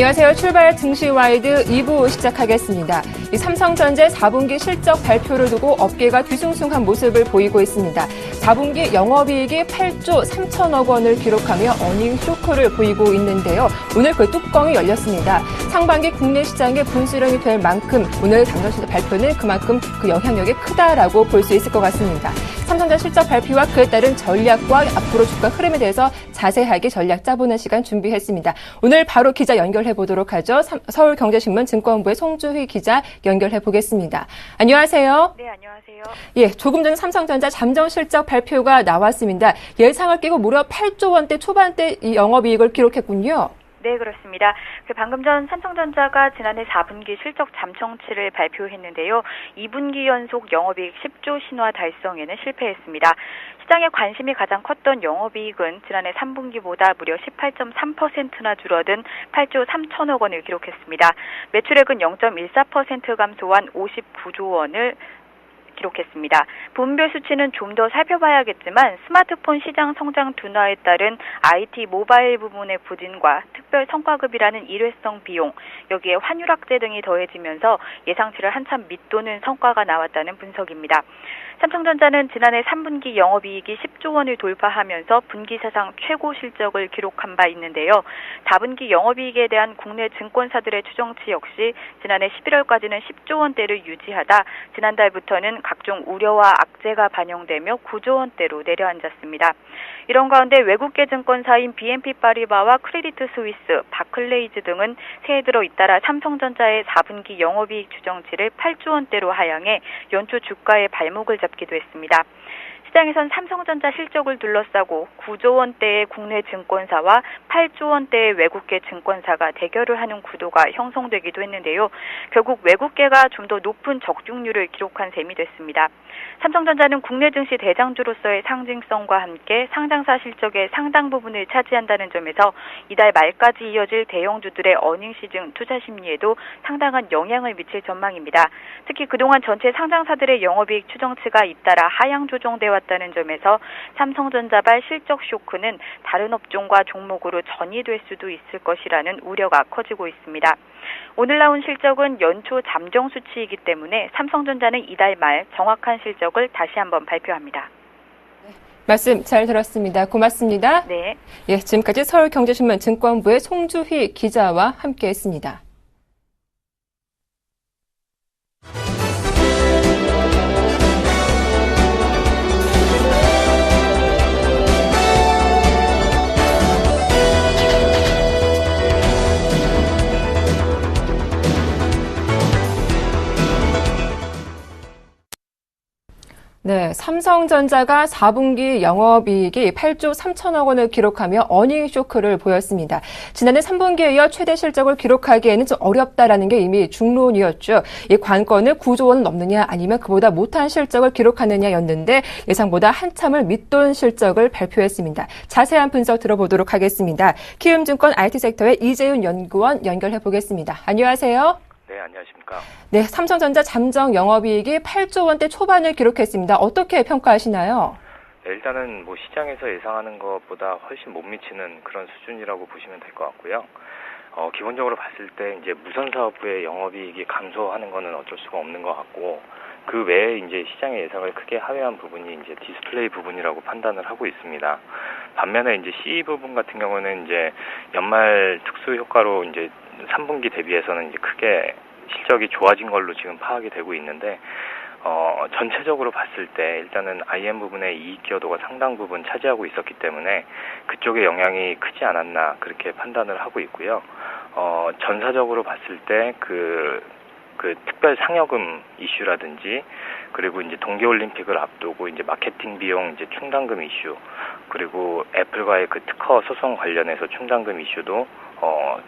안녕하세요. 출발 증시와이드 2부 시작하겠습니다. 이 삼성전자 4분기 실적 발표를 두고 업계가 뒤숭숭한 모습을 보이고 있습니다. 4분기 영업이익이 8조 3천억 원을 기록하며 어닝 쇼크를 보이고 있는데요. 오늘 그 뚜껑이 열렸습니다. 상반기 국내 시장의 분수령이 될 만큼 오늘 당장 발표는 그만큼 그 영향력이 크다라고 볼 수 있을 것 같습니다. 삼성전자 실적 발표와 그에 따른 전략과 앞으로 주가 흐름에 대해서 자세하게 전략 짜보는 시간 준비했습니다. 오늘 바로 기자 연결해 보도록 하죠. 서울경제신문 증권부의 송주희 기자 연결해 보겠습니다. 안녕하세요. 네, 안녕하세요. 예, 조금 전 삼성전자 잠정 실적 발표가 나왔습니다. 예상을 깨고 무려 8조 원대 초반대 이 영업이익을 기록했군요. 네, 그렇습니다. 방금 전 삼성전자가 지난해 4분기 실적 잠정치를 발표했는데요. 2분기 연속 영업이익 10조 신화 달성에는 실패했습니다. 시장의 관심이 가장 컸던 영업이익은 지난해 3분기보다 무려 18.3%나 줄어든 8조 3천억 원을 기록했습니다. 매출액은 0.14% 감소한 59조 원을 기록했습니다. 분별 수치는 좀 더 살펴봐야겠지만 스마트폰 시장 성장 둔화에 따른 IT 모바일 부문의 부진과 특별 성과급이라는 일회성 비용, 여기에 환율 악재 등이 더해지면서 예상치를 한참 밑도는 성과가 나왔다는 분석입니다. 삼성전자는 지난해 3분기 영업이익이 10조 원을 돌파하면서 분기 사상 최고 실적을 기록한 바 있는데요. 4분기 영업이익에 대한 국내 증권사들의 추정치 역시 지난해 11월까지는 10조 원대를 유지하다 지난달부터는 각종 우려와 악재가 반영되며 9조 원대로 내려앉았습니다. 이런 가운데 외국계 증권사인 BNP 파리바와 크레디트 스위스, 바클레이즈 등은 새해 들어 잇따라 삼성전자의 4분기 영업이익 추정치를 8조 원대로 하향해 연초 주가의 발목을 잡기도 했습니다. 시장에선 삼성전자 실적을 둘러싸고 9조 원대의 국내 증권사와 8조 원대의 외국계 증권사가 대결을 하는 구도가 형성되기도 했는데요. 결국 외국계가 좀 더 높은 적중률을 기록한 셈이 됐습니다. 삼성전자는 국내 증시 대장주로서의 상징성과 함께 상장사 실적의 상당 부분을 차지한다는 점에서 이달 말까지 이어질 대형주들의 어닝 시즌 투자 심리에도 상당한 영향을 미칠 전망입니다. 특히 그동안 전체 상장사들의 영업이익 추정치가 잇따라 하향 조정돼 왔다는 점에서 삼성전자발 실적 쇼크는 다른 업종과 종목으로 전이될 수도 있을 것이라는 우려가 커지고 있습니다. 오늘 나온 실적은 연초 잠정 수치이기 때문에 삼성전자는 이달 말 정확한 실적을 다시 한번 발표합니다. 말씀 잘 들었습니다. 고맙습니다. 네. 예, 지금까지 서울경제신문 증권부의 송주희 기자와 함께했습니다. 네, 삼성전자가 4분기 영업이익이 8조 3천억 원을 기록하며 어닝 쇼크를 보였습니다. 지난해 3분기에 이어 최대 실적을 기록하기에는 좀 어렵다라는 게 이미 중론이었죠. 이 관건은 9조 원을 넘느냐 아니면 그보다 못한 실적을 기록하느냐였는데 예상보다 한참을 밑돈 실적을 발표했습니다. 자세한 분석 들어보도록 하겠습니다. 키움증권 IT섹터의 이재훈 연구원 연결해 보겠습니다. 안녕하세요. 네, 안녕하십니까. 네, 삼성전자 잠정 영업이익이 8조 원대 초반을 기록했습니다. 어떻게 평가하시나요? 네, 일단은 시장에서 예상하는 것보다 훨씬 못 미치는 그런 수준이라고 보시면 될 것 같고요. 기본적으로 봤을 때 이제 무선 사업부의 영업이익이 감소하는 거는 어쩔 수가 없는 것 같고, 그 외에 이제 시장의 예상을 크게 하회한 부분이 이제 디스플레이 부분이라고 판단을 하고 있습니다. 반면에 이제 CE 부분 같은 경우는 이제 연말 특수 효과로 이제 3분기 대비해서는 이제 크게 실적이 좋아진 걸로 지금 파악이 되고 있는데, 전체적으로 봤을 때 일단은 IM 부분의 이익 기여도가 상당 부분 차지하고 있었기 때문에 그쪽의 영향이 크지 않았나 그렇게 판단을 하고 있고요. 전사적으로 봤을 때 그 특별 상여금 이슈라든지, 그리고 이제 동계올림픽을 앞두고 이제 마케팅 비용 이제 충당금 이슈, 그리고 애플과의 그 특허 소송 관련해서 충당금 이슈도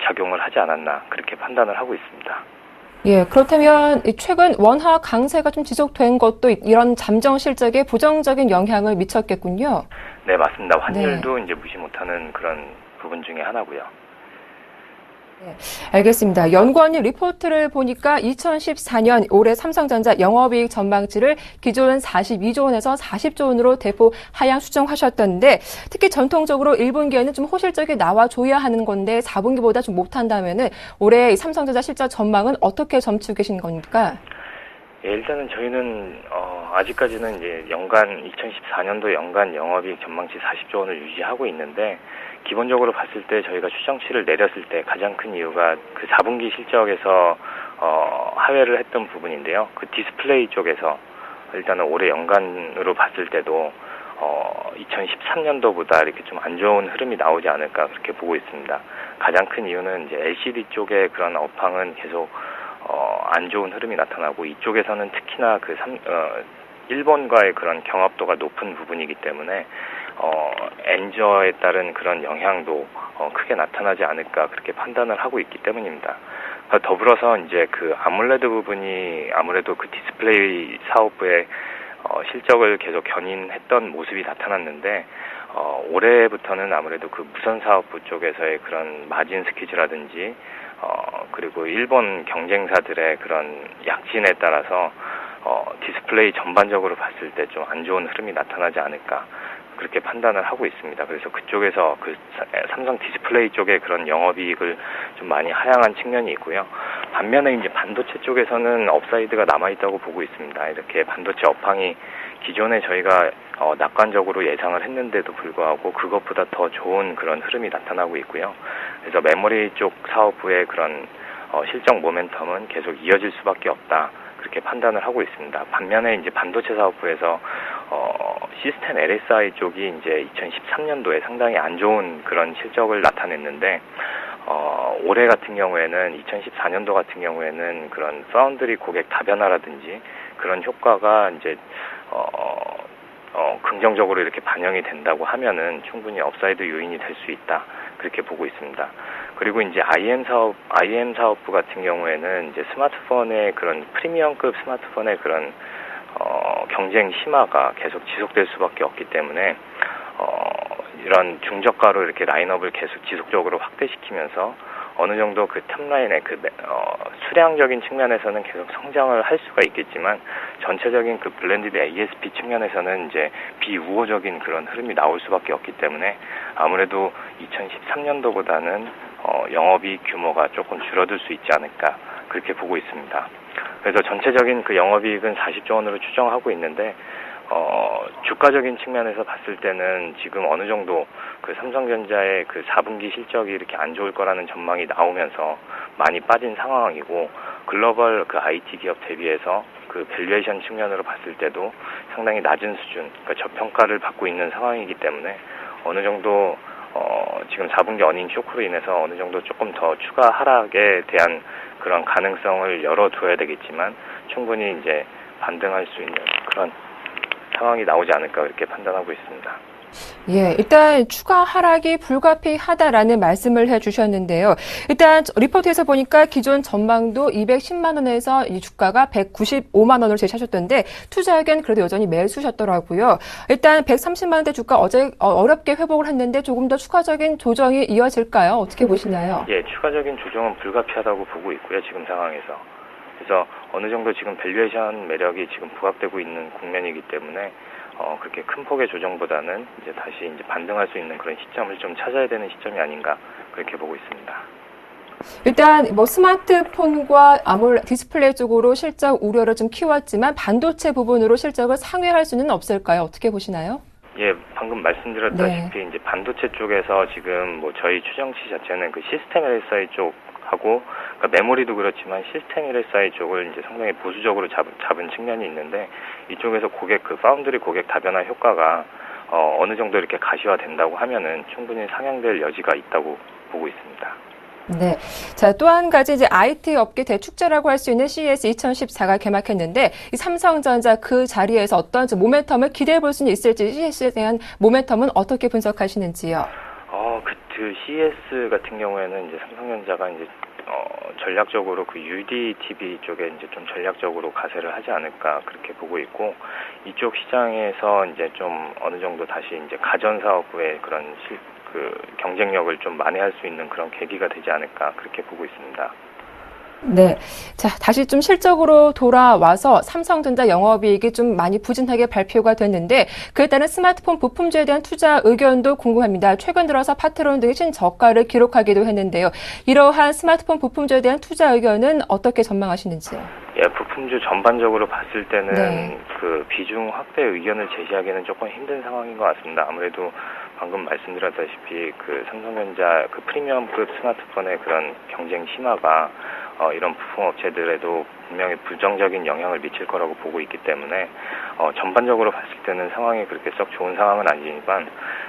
작용을 하지 않았나 그렇게 판단을 하고 있습니다. 예, 그렇다면 최근 원화 강세가 좀 지속된 것도 이런 잠정 실적에 부정적인 영향을 미쳤겠군요. 네, 맞습니다. 환율도 이제 무시 못하는 그런 부분 중에 하나고요. 네, 알겠습니다. 연구원님 리포트를 보니까 2014년 올해 삼성전자 영업이익 전망치를 기존 42조 원에서 40조 원으로 대폭 하향 수정하셨던데 특히 전통적으로 1분기에는 좀 호실적이 나와줘야 하는 건데 4분기보다 좀 못한다면은 올해 삼성전자 실적 전망은 어떻게 점치고 계신 겁니까? 예, 일단은 저희는 아직까지는 이제 연간 2014년도 연간 영업이익 전망치 40조 원을 유지하고 있는데 기본적으로 봤을 때 저희가 추정치를 내렸을 때 가장 큰 이유가 그 4분기 실적에서 하회를 했던 부분인데요. 그 디스플레이 쪽에서 일단은 올해 연간으로 봤을 때도 2013년도보다 이렇게 좀 안 좋은 흐름이 나오지 않을까 그렇게 보고 있습니다. 가장 큰 이유는 이제 LCD 쪽의 그런 업황은 계속 안 좋은 흐름이 나타나고 이쪽에서는 특히나 그 일본과의 그런 경합도가 높은 부분이기 때문에 엔저에 따른 그런 영향도 크게 나타나지 않을까 그렇게 판단을 하고 있기 때문입니다. 더불어서 이제 그 아몰레드 부분이 아무래도 그 디스플레이 사업부의 실적을 계속 견인했던 모습이 나타났는데 올해부터는 아무래도 그 무선 사업부 쪽에서의 그런 마진 스퀴즈라든지 그리고 일본 경쟁사들의 그런 약진에 따라서 디스플레이 전반적으로 봤을 때 좀 안 좋은 흐름이 나타나지 않을까 그렇게 판단을 하고 있습니다. 그래서 그쪽에서 그 삼성 디스플레이 쪽의 그런 영업이익을 좀 많이 하향한 측면이 있고요. 반면에 이제 반도체 쪽에서는 업사이드가 남아있다고 보고 있습니다. 이렇게 반도체 업황이 기존에 저희가 낙관적으로 예상을 했는데도 불구하고 그것보다 더 좋은 그런 흐름이 나타나고 있고요. 그래서 메모리 쪽 사업부의 그런 실적 모멘텀은 계속 이어질 수밖에 없다. 그렇게 판단을 하고 있습니다. 반면에 이제 반도체 사업부에서 시스템 LSI 쪽이 이제 2013년도에 상당히 안 좋은 그런 실적을 나타냈는데 올해 같은 경우에는 2014년도 같은 경우에는 그런 파운드리 고객 다변화라든지 그런 효과가 이제 긍정적으로 이렇게 반영이 된다고 하면은 충분히 업사이드 요인이 될 수 있다. 그렇게 보고 있습니다. 그리고 이제 IM 사업부 같은 경우에는 이제 스마트폰의 그런 프리미엄급 스마트폰의 그런 경쟁 심화가 계속 지속될 수밖에 없기 때문에 이런 중저가로 이렇게 라인업을 계속 지속적으로 확대시키면서 어느 정도 그 탑라인의 그 수량적인 측면에서는 계속 성장을 할 수가 있겠지만 전체적인 그 블렌디드 ASP 측면에서는 이제 비우호적인 그런 흐름이 나올 수밖에 없기 때문에 아무래도 2013년도보다는 영업이익 규모가 조금 줄어들 수 있지 않을까 그렇게 보고 있습니다. 그래서 전체적인 그 영업이익은 40조 원으로 추정하고 있는데 주가적인 측면에서 봤을 때는 지금 어느 정도 그 삼성전자의 그 4분기 실적이 이렇게 안 좋을 거라는 전망이 나오면서 많이 빠진 상황이고 글로벌 그 IT 기업 대비해서 그 밸류에이션 측면으로 봤을 때도 상당히 낮은 수준, 그러니까 저평가를 받고 있는 상황이기 때문에 어느 정도 지금 4분기 어닝 쇼크로 인해서 어느 정도 조금 더 추가 하락에 대한 그런 가능성을 열어둬야 되겠지만 충분히 이제 반등할 수 있는 그런 상황이 나오지 않을까 그렇게 판단하고 있습니다. 예, 일단 추가 하락이 불가피하다라는 말씀을 해주셨는데요. 일단 리포트에서 보니까 기존 전망도 210만 원에서 이 주가가 195만 원으로 제시하셨던데 투자 의견 그래도 여전히 매수셨더라고요. 일단 130만 원대 주가 어제 어렵게 회복을 했는데 조금 더 추가적인 조정이 이어질까요? 어떻게 보시나요? 예, 추가적인 조정은 불가피하다고 보고 있고요. 지금 상황에서. 그래서 어느 정도 지금 밸류에이션 매력이 지금 부각되고 있는 국면이기 때문에 그렇게 큰 폭의 조정보다는 이제 다시 이제 반등할 수 있는 그런 시점을 좀 찾아야 되는 시점이 아닌가 그렇게 보고 있습니다. 일단 뭐 스마트폰과 디스플레이 쪽으로 실적 우려를 좀 키웠지만 반도체 부분으로 실적을 상회할 수는 없을까요? 어떻게 보시나요? 예, 방금 말씀드렸다시피 이제 반도체 쪽에서 지금 뭐 저희 추정치 자체는 그 시스템 LSI 쪽하고 그러니까 메모리도 그렇지만 시스템 LSI 쪽을 이제 상당히 보수적으로 잡은 측면이 있는데 이쪽에서 그 파운드리 고객 다변화 효과가 어느 정도 이렇게 가시화된다고 하면은 충분히 상향될 여지가 있다고 보고 있습니다. 네. 자, 또 한 가지 이제 IT 업계 대축제라고 할 수 있는 CES 2014가 개막했는데 이 삼성전자 그 자리에서 어떤 모멘텀을 기대해 볼 수는 있을지 CES에 대한 모멘텀은 어떻게 분석하시는지요? 그 CES 같은 경우에는 이제 삼성전자가 이제 전략적으로 그 UD/TV 쪽에 이제 좀 전략적으로 가세를 하지 않을까 그렇게 보고 있고 이쪽 시장에서 이제 좀 어느 정도 다시 이제 가전 사업부의 그런 그 경쟁력을 좀 만회할 수 있는 그런 계기가 되지 않을까 그렇게 보고 있습니다. 네. 자, 다시 좀 실적으로 돌아와서 삼성전자 영업이익이 좀 많이 부진하게 발표가 됐는데 그에 따른 스마트폰 부품주에 대한 투자 의견도 궁금합니다. 최근 들어서 파트론 등이 신저가를 기록하기도 했는데요. 이러한 스마트폰 부품주에 대한 투자 의견은 어떻게 전망하시는지요? 예, 부품주 전반적으로 봤을 때는 네. 그 비중 확대 의견을 제시하기는 조금 힘든 상황인 것 같습니다. 아무래도 방금 말씀드렸다시피 그 삼성전자 그 프리미엄급 스마트폰의 그런 경쟁 심화가 이런 부품 업체들에도 분명히 부정적인 영향을 미칠 거라고 보고 있기 때문에 전반적으로 봤을 때는 상황이 그렇게 썩 좋은 상황은 아니지만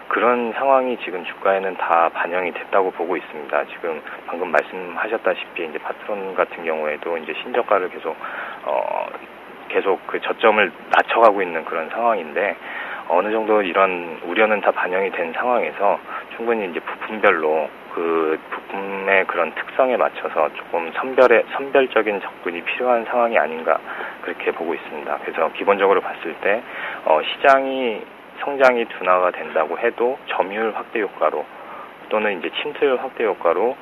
그런 상황이 지금 주가에는 다 반영이 됐다고 보고 있습니다. 지금 방금 말씀하셨다시피 이제 파트론 같은 경우에도 이제 신저가를 계속 그 저점을 낮춰가고 있는 그런 상황인데 어느 정도 이런 우려는 다 반영이 된 상황에서 충분히 이제 부품별로 그 부품의 그런 특성에 맞춰서 조금 선별적인 접근이 필요한 상황이 아닌가 그렇게 보고 있습니다. 그래서 기본적으로 봤을 때 시장이 성장이 둔화가 된다고 해도 점유율 확대 효과로 또는 이제 침투율 확대 효과로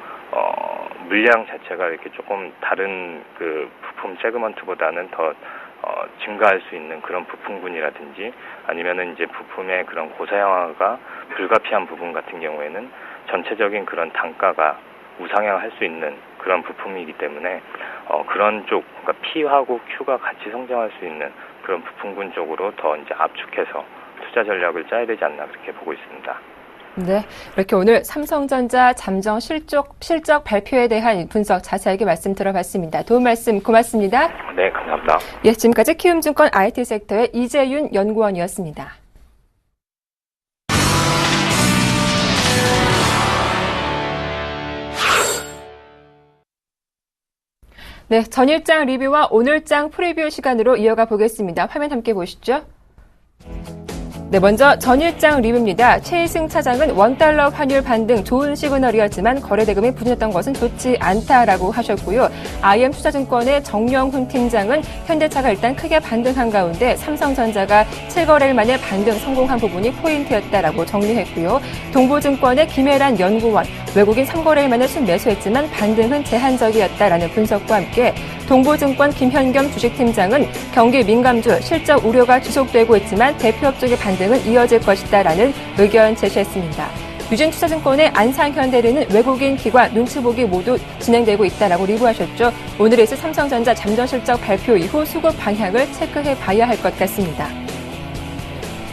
물량 자체가 이렇게 조금 다른 그 부품 세그먼트보다는 더 증가할 수 있는 그런 부품군이라든지 아니면은 이제 부품의 그런 고사양화가 불가피한 부분 같은 경우에는 전체적인 그런 단가가 우상향할 수 있는 그런 부품이기 때문에 그런 쪽, 그러니까 P하고 Q가 같이 성장할 수 있는 그런 부품군 쪽으로 더 이제 압축해서 투자 전략을 짜야 되지 않나 그렇게 보고 있습니다. 네, 이렇게 오늘 삼성전자 잠정 실적 발표에 대한 분석 자세하게 말씀 들어봤습니다. 도움 말씀 고맙습니다. 네, 감사합니다. 예, 지금까지 키움증권 IT 섹터의 이재윤 연구원이었습니다. 네, 전일장 리뷰와 오늘장 프리뷰 시간으로 이어가 보겠습니다. 화면 함께 보시죠. 네, 먼저 전일장 리뷰입니다. 최희승 차장은 $1 환율 반등 좋은 시그널이었지만 거래대금이 부진했던 것은 좋지 않다라고 하셨고요. IM투자증권의 정영훈 팀장은 현대차가 일단 크게 반등한 가운데 삼성전자가 7거래일 만에 반등 성공한 부분이 포인트였다라고 정리했고요. 동보증권의 김혜란 연구원, 외국인 3거래일 만에 순매수했지만 반등은 제한적이었다라는 분석과 함께 동보증권 김현겸 주식팀장은 경기 민감주 실적 우려가 지속되고 있지만 대표업 쪽의 반등은 이어질 것이다라는 의견 제시했습니다. 유진투자증권의 안상현대리는 외국인 기관 눈치 보기 모두 진행되고 있다라고 리뷰하셨죠. 오늘에 있을 삼성전자 잠정 실적 발표 이후 수급 방향을 체크해 봐야 할 것 같습니다.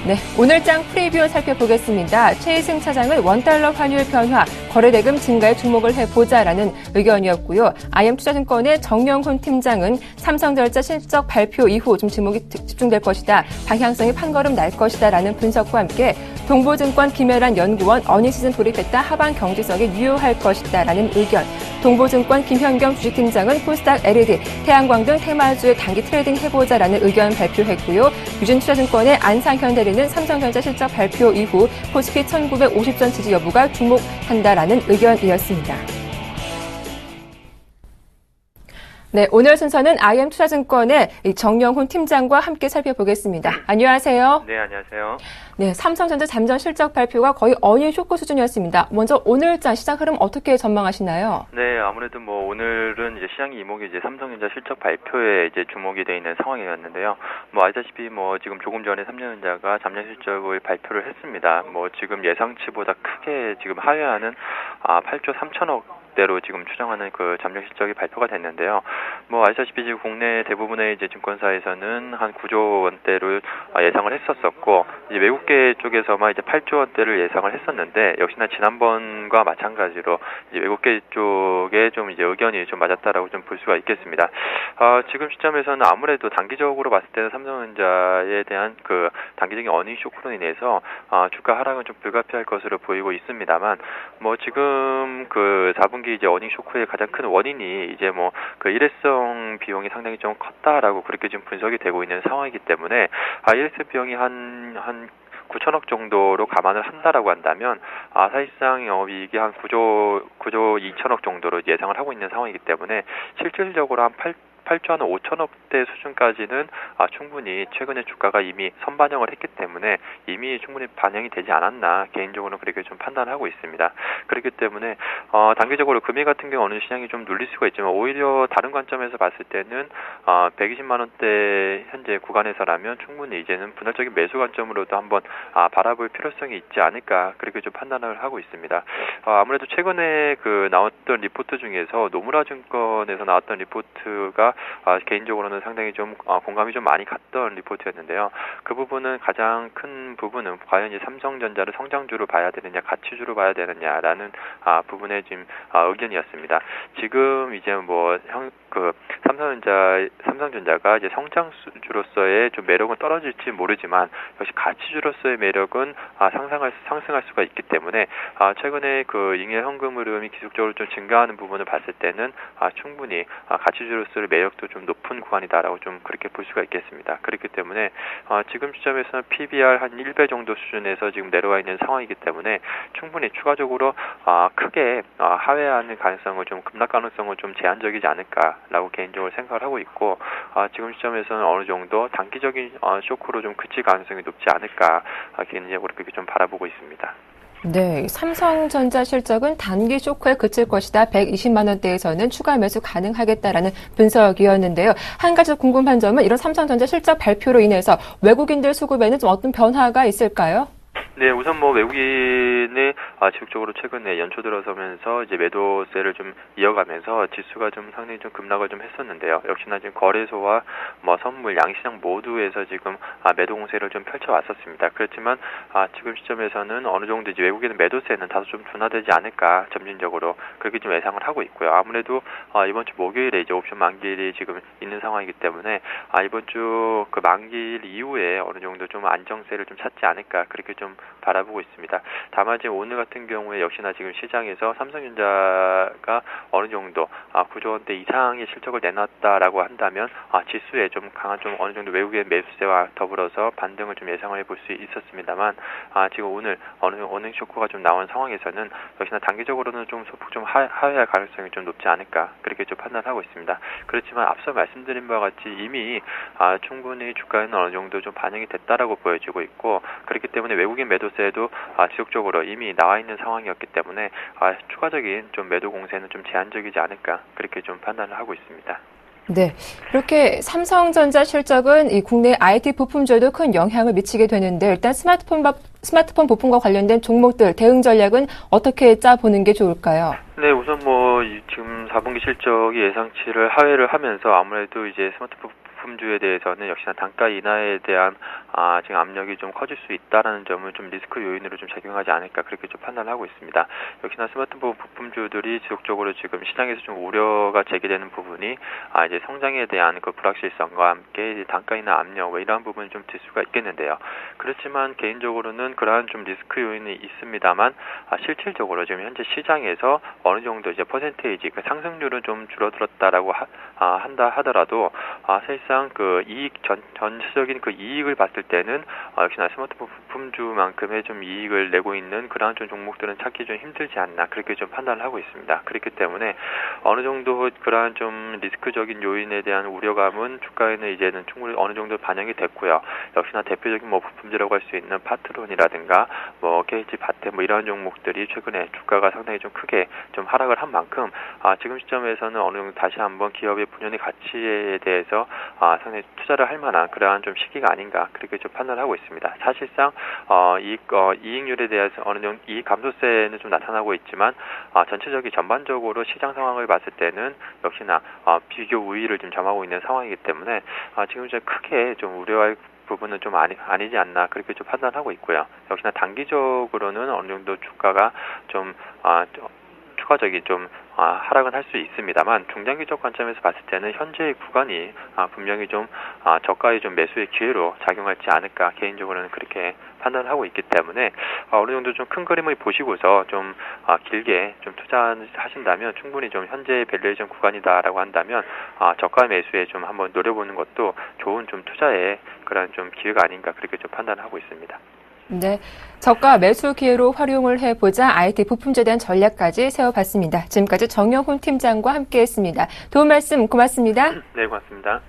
네, 오늘장 프리뷰 살펴보겠습니다. 최희승 차장은 $1 환율 변화, 거래대금 증가에 주목을 해보자라는 의견이었고요. IM투자증권의 정영훈 팀장은 삼성전자 실적 발표 이후 좀 주목이 집중될 것이다. 방향성이 판걸음 날 것이다라는 분석과 함께 동보증권 김혜란 연구원 어닝시즌 돌입했다. 하반 경제성이 유효할 것이다라는 의견. 동보증권 김현경 주식팀장은 코스닥 LED, 태양광 등 테마주의 단기 트레이딩 해보자라는 의견 발표했고요. 유진투자증권의 안상현 대리는 삼성전자 실적 발표 이후 코스피 1950선 지지 여부가 주목한다라는 의견이었습니다. 네, 오늘 순서는 IM투자증권의 정영훈 팀장과 함께 살펴보겠습니다. 안녕하세요. 네, 안녕하세요. 네, 삼성전자 잠정 실적 발표가 거의 어닝 쇼크 수준이었습니다. 먼저 오늘장 시장 흐름 어떻게 전망하시나요? 네, 아무래도 오늘은 이제 시장의 이목이 이제 삼성전자 실적 발표에 이제 주목이 되어 있는 상황이었는데요. 알다시피 지금 조금 전에 삼성전자가 잠정 실적을 발표를 했습니다. 지금 예상치보다 크게 지금 하회하는 8조 3천억 대로 지금 추정하는 그 잠정 실적이 발표가 됐는데요. 아시다시피 지금 국내 대부분의 이제 증권사에서는 한 9조 원대를 예상을 했었었고, 이제 외국계 쪽에서만 이제 8조 원대를 예상을 했었는데, 역시나 지난번과 마찬가지로 이제 외국계 쪽에 좀 이제 의견이 좀 맞았다라고 좀 볼 수가 있겠습니다. 지금 시점에서는 아무래도 단기적으로 봤을 때는 삼성전자에 대한 그 단기적인 어닝 쇼크로 인해서 주가 하락은 좀 불가피할 것으로 보이고 있습니다만, 지금 그 4분기 이제 어닝 쇼크의 가장 큰 원인이 이제 그 일회성 비용이 상당히 좀 컸다라고 그렇게 지금 분석이 되고 있는 상황이기 때문에 일회성 비용이 한 9천억 정도로 감안을 한다라고 한다면 사실상 영업이익이 한 9조 2천억 정도로 예상을 하고 있는 상황이기 때문에 실질적으로 한 8조 한 5천억대 수준까지는 충분히 최근에 주가가 이미 선반영을 했기 때문에 이미 충분히 반영이 되지 않았나 개인적으로는 그렇게 좀 판단하고 있습니다. 그렇기 때문에 단기적으로 금일 같은 경우 어느 시장이 좀 눌릴 수가 있지만 오히려 다른 관점에서 봤을 때는 120만 원대 현재 구간에서라면 충분히 이제는 분할적인 매수 관점으로도 한번 바라볼 필요성이 있지 않을까 그렇게 좀 판단을 하고 있습니다. 아무래도 최근에 그 나왔던 리포트 중에서 노무라 증권에서 나왔던 리포트가 개인적으로는 상당히 좀 공감이 좀 많이 갔던 리포트였는데요. 그 부분은 가장 큰 부분은 과연 이 삼성전자를 성장주로 봐야 되느냐 가치주로 봐야 되느냐라는 부분의 지금 의견이었습니다. 지금 이제 삼성전자가 이제 성장주로서의 좀 매력은 떨어질지 모르지만 역시 가치주로서의 매력은 상승할 수가 있기 때문에 최근에 그 잉여 현금 흐름이 기술적으로 좀 증가하는 부분을 봤을 때는 충분히 가치주로서의 매력도 좀 높은 구간이다라고 좀 그렇게 볼 수가 있겠습니다. 그렇기 때문에 지금 시점에서는 PBR 한 1배 정도 수준에서 지금 내려와 있는 상황이기 때문에 충분히 추가적으로 크게 하회하는 가능성을 좀 급락 가능성은 좀 제한적이지 않을까라고 개인적으로 생각을 하고 있고 지금 시점에서는 어느 정도 단기적인 쇼크로 좀 그칠 가능성이 높지 않을까 개인적으로 그렇게 좀 바라보고 있습니다. 네, 삼성전자 실적은 단기 쇼크에 그칠 것이다. 120만 원대에서는 추가 매수 가능하겠다라는 분석이었는데요. 한 가지 궁금한 점은 이런 삼성전자 실적 발표로 인해서 외국인들 수급에는 좀 어떤 변화가 있을까요? 네, 우선 외국인이 지속적으로 최근에 연초 들어서면서 이제 매도세를 좀 이어가면서 지수가 좀 상당히 좀 급락을 좀 했었는데요. 역시나 지금 거래소와 선물, 양시장 모두에서 지금 매도 공세를 좀 펼쳐왔었습니다. 그렇지만 지금 시점에서는 어느 정도 이제 외국인의 매도세는 다소 좀 둔화되지 않을까 점진적으로 그렇게 좀 예상을 하고 있고요. 아무래도 이번 주 목요일에 이제 옵션 만기일이 지금 있는 상황이기 때문에 이번 주 그 만기일 이후에 어느 정도 좀 안정세를 좀 찾지 않을까 그렇게 좀 바라보고 있습니다. 다만 지금 오늘 같은 경우에 역시나 지금 시장에서 삼성전자가 어느 정도 9조 원대 이상의 실적을 내놨다라고 한다면 지수에 좀 강한 좀 어느 정도 외국의 매수세와 더불어서 반등을 좀 예상을 해볼 수 있었습니다만 지금 오늘 어느 쇼크가 좀 나온 상황에서는 역시나 단기적으로는 좀 소폭 좀 하회할 가능성이 좀 높지 않을까 그렇게 좀 판단하고 있습니다. 그렇지만 앞서 말씀드린 바와 같이 이미 충분히 주가에는 어느 정도 좀 반영이 됐다라고 보여지고 있고 그렇기 때문에 외국인 매도세도 지속적으로 이미 나와 있는 상황이었기 때문에 추가적인 좀 매도 공세는 좀 제한적이지 않을까 그렇게 좀 판단을 하고 있습니다. 네, 이렇게 삼성전자 실적은 이 국내 IT 부품주에도 큰 영향을 미치게 되는데 일단 스마트폰 부품과 관련된 종목들 대응 전략은 어떻게 짜보는 게 좋을까요? 네, 우선 지금 4분기 실적이 예상치를 하회를 하면서 아무래도 이제 스마트폰 부품주에 대해서는 역시나 단가 인하에 대한 지금 압력이 좀 커질 수 있다라는 점을 좀 리스크 요인으로 좀 작용하지 않을까 그렇게 좀 판단을 하고 있습니다. 역시나 스마트폰 부품주들이 지속적으로 지금 시장에서 좀 우려가 제기되는 부분이 이제 성장에 대한 그 불확실성과 함께 이제 단가 인하 압력 이러한 부분이 좀 들 수가 있겠는데요. 그렇지만 개인적으로는 그러한 좀 리스크 요인이 있습니다만 실질적으로 지금 현재 시장에서 어느 정도 이제 퍼센테이지 그 상승률은 좀 줄어들었다라고 한다 하더라도 사실상 그 전체적인 그 이익을 봤을 때는 역시나 스마트폰 부품주만큼의 좀 이익을 내고 있는 그러한 좀 종목들은 찾기 좀 힘들지 않나 그렇게 좀 판단을 하고 있습니다. 그렇기 때문에 어느 정도 그러한 좀 리스크적인 요인에 대한 우려감은 주가에는 이제는 충분히 어느 정도 반영이 됐고요. 역시나 대표적인 부품주라고 할 수 있는 파트론이라든가 KT 바텍 이런 종목들이 최근에 주가가 상당히 좀 크게 좀 하락을 한 만큼 지금 시점에서는 어느 정도 다시 한번 기업의 본연의 가치에 대해서 상당히 투자를 할 만한 그러한 좀 시기가 아닌가 그렇게 좀 판단을 하고 있습니다. 사실상 이익률에 대해서 어느 정도 이익 감소세는 좀 나타나고 있지만 전체적인 전반적으로 시장 상황을 봤을 때는 역시나 비교 우위를 좀 점하고 있는 상황이기 때문에 지금 이제 크게 좀 우려할 부분은 좀 아니지 않나 그렇게 좀 판단하고 있고요. 역시나 단기적으로는 어느 정도 주가가 좀 추가적인 좀 하락은 할 수 있습니다만 중장기적 관점에서 봤을 때는 현재의 구간이 분명히 좀 저가의 좀 매수의 기회로 작용하지 않을까 개인적으로는 그렇게 판단을 하고 있기 때문에 어느 정도 좀 큰 그림을 보시고서 좀 길게 좀 투자하신다면 충분히 좀 현재의 밸류에이션 구간이다라고 한다면 저가 매수에 좀 한번 노려보는 것도 좋은 좀 투자의 그런 좀 기회가 아닌가 그렇게 좀 판단을 하고 있습니다. 네, 저가 매수 기회로 활용을 해보자 IT 부품주에 대한 전략까지 세워봤습니다. 지금까지 정영훈 팀장과 함께했습니다. 도움 말씀 고맙습니다. 네, 고맙습니다.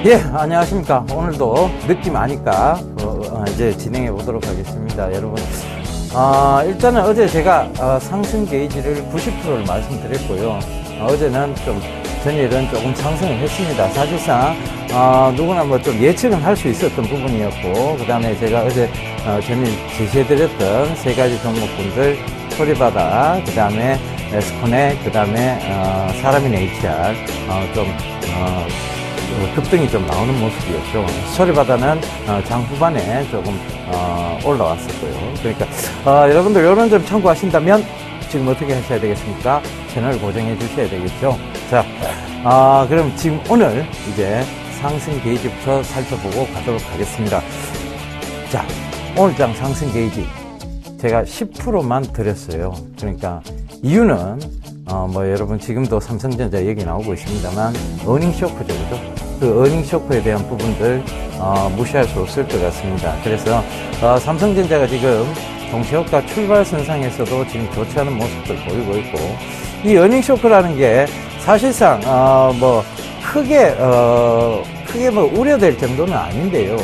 예, 안녕하십니까. 오늘도 느낌 아니까 이제 진행해 보도록 하겠습니다. 여러분, 일단은 어제 제가 상승 게이지를 90%를 말씀드렸고요. 어제는 좀 전일은 조금 상승을 했습니다. 사실상 누구나 뭐 좀 예측은 할 수 있었던 부분이었고, 그 다음에 제가 어제 전일 제시해드렸던 세 가지 종목군들, 소리바다, 그 다음에 에스코넥, 그 다음에 사람인 HR 급등이 좀 나오는 모습이었죠. 소리바다는 장 후반에 조금 올라왔었고요. 그러니까 여러분들 이런 점 참고하신다면 지금 어떻게 하셔야 되겠습니까? 채널 고정해 주셔야 되겠죠. 자, 그럼 지금 오늘 이제 상승 게이지부터 살펴보고 가도록 하겠습니다. 자, 오늘 장 상승 게이지 제가 10%만 드렸어요. 그러니까 이유는 뭐 여러분 지금도 삼성전자 얘기 나오고 있습니다만 어닝 쇼크죠, 그죠? 그 어닝 쇼크에 대한 부분들 무시할 수 없을 것 같습니다. 그래서 삼성전자가 지금 동시효과 출발선상에서도 지금 좋지 않은 모습을 보이고 있고, 이 어닝 쇼크라는 게 사실상 뭐 크게 뭐 우려될 정도는 아닌데요.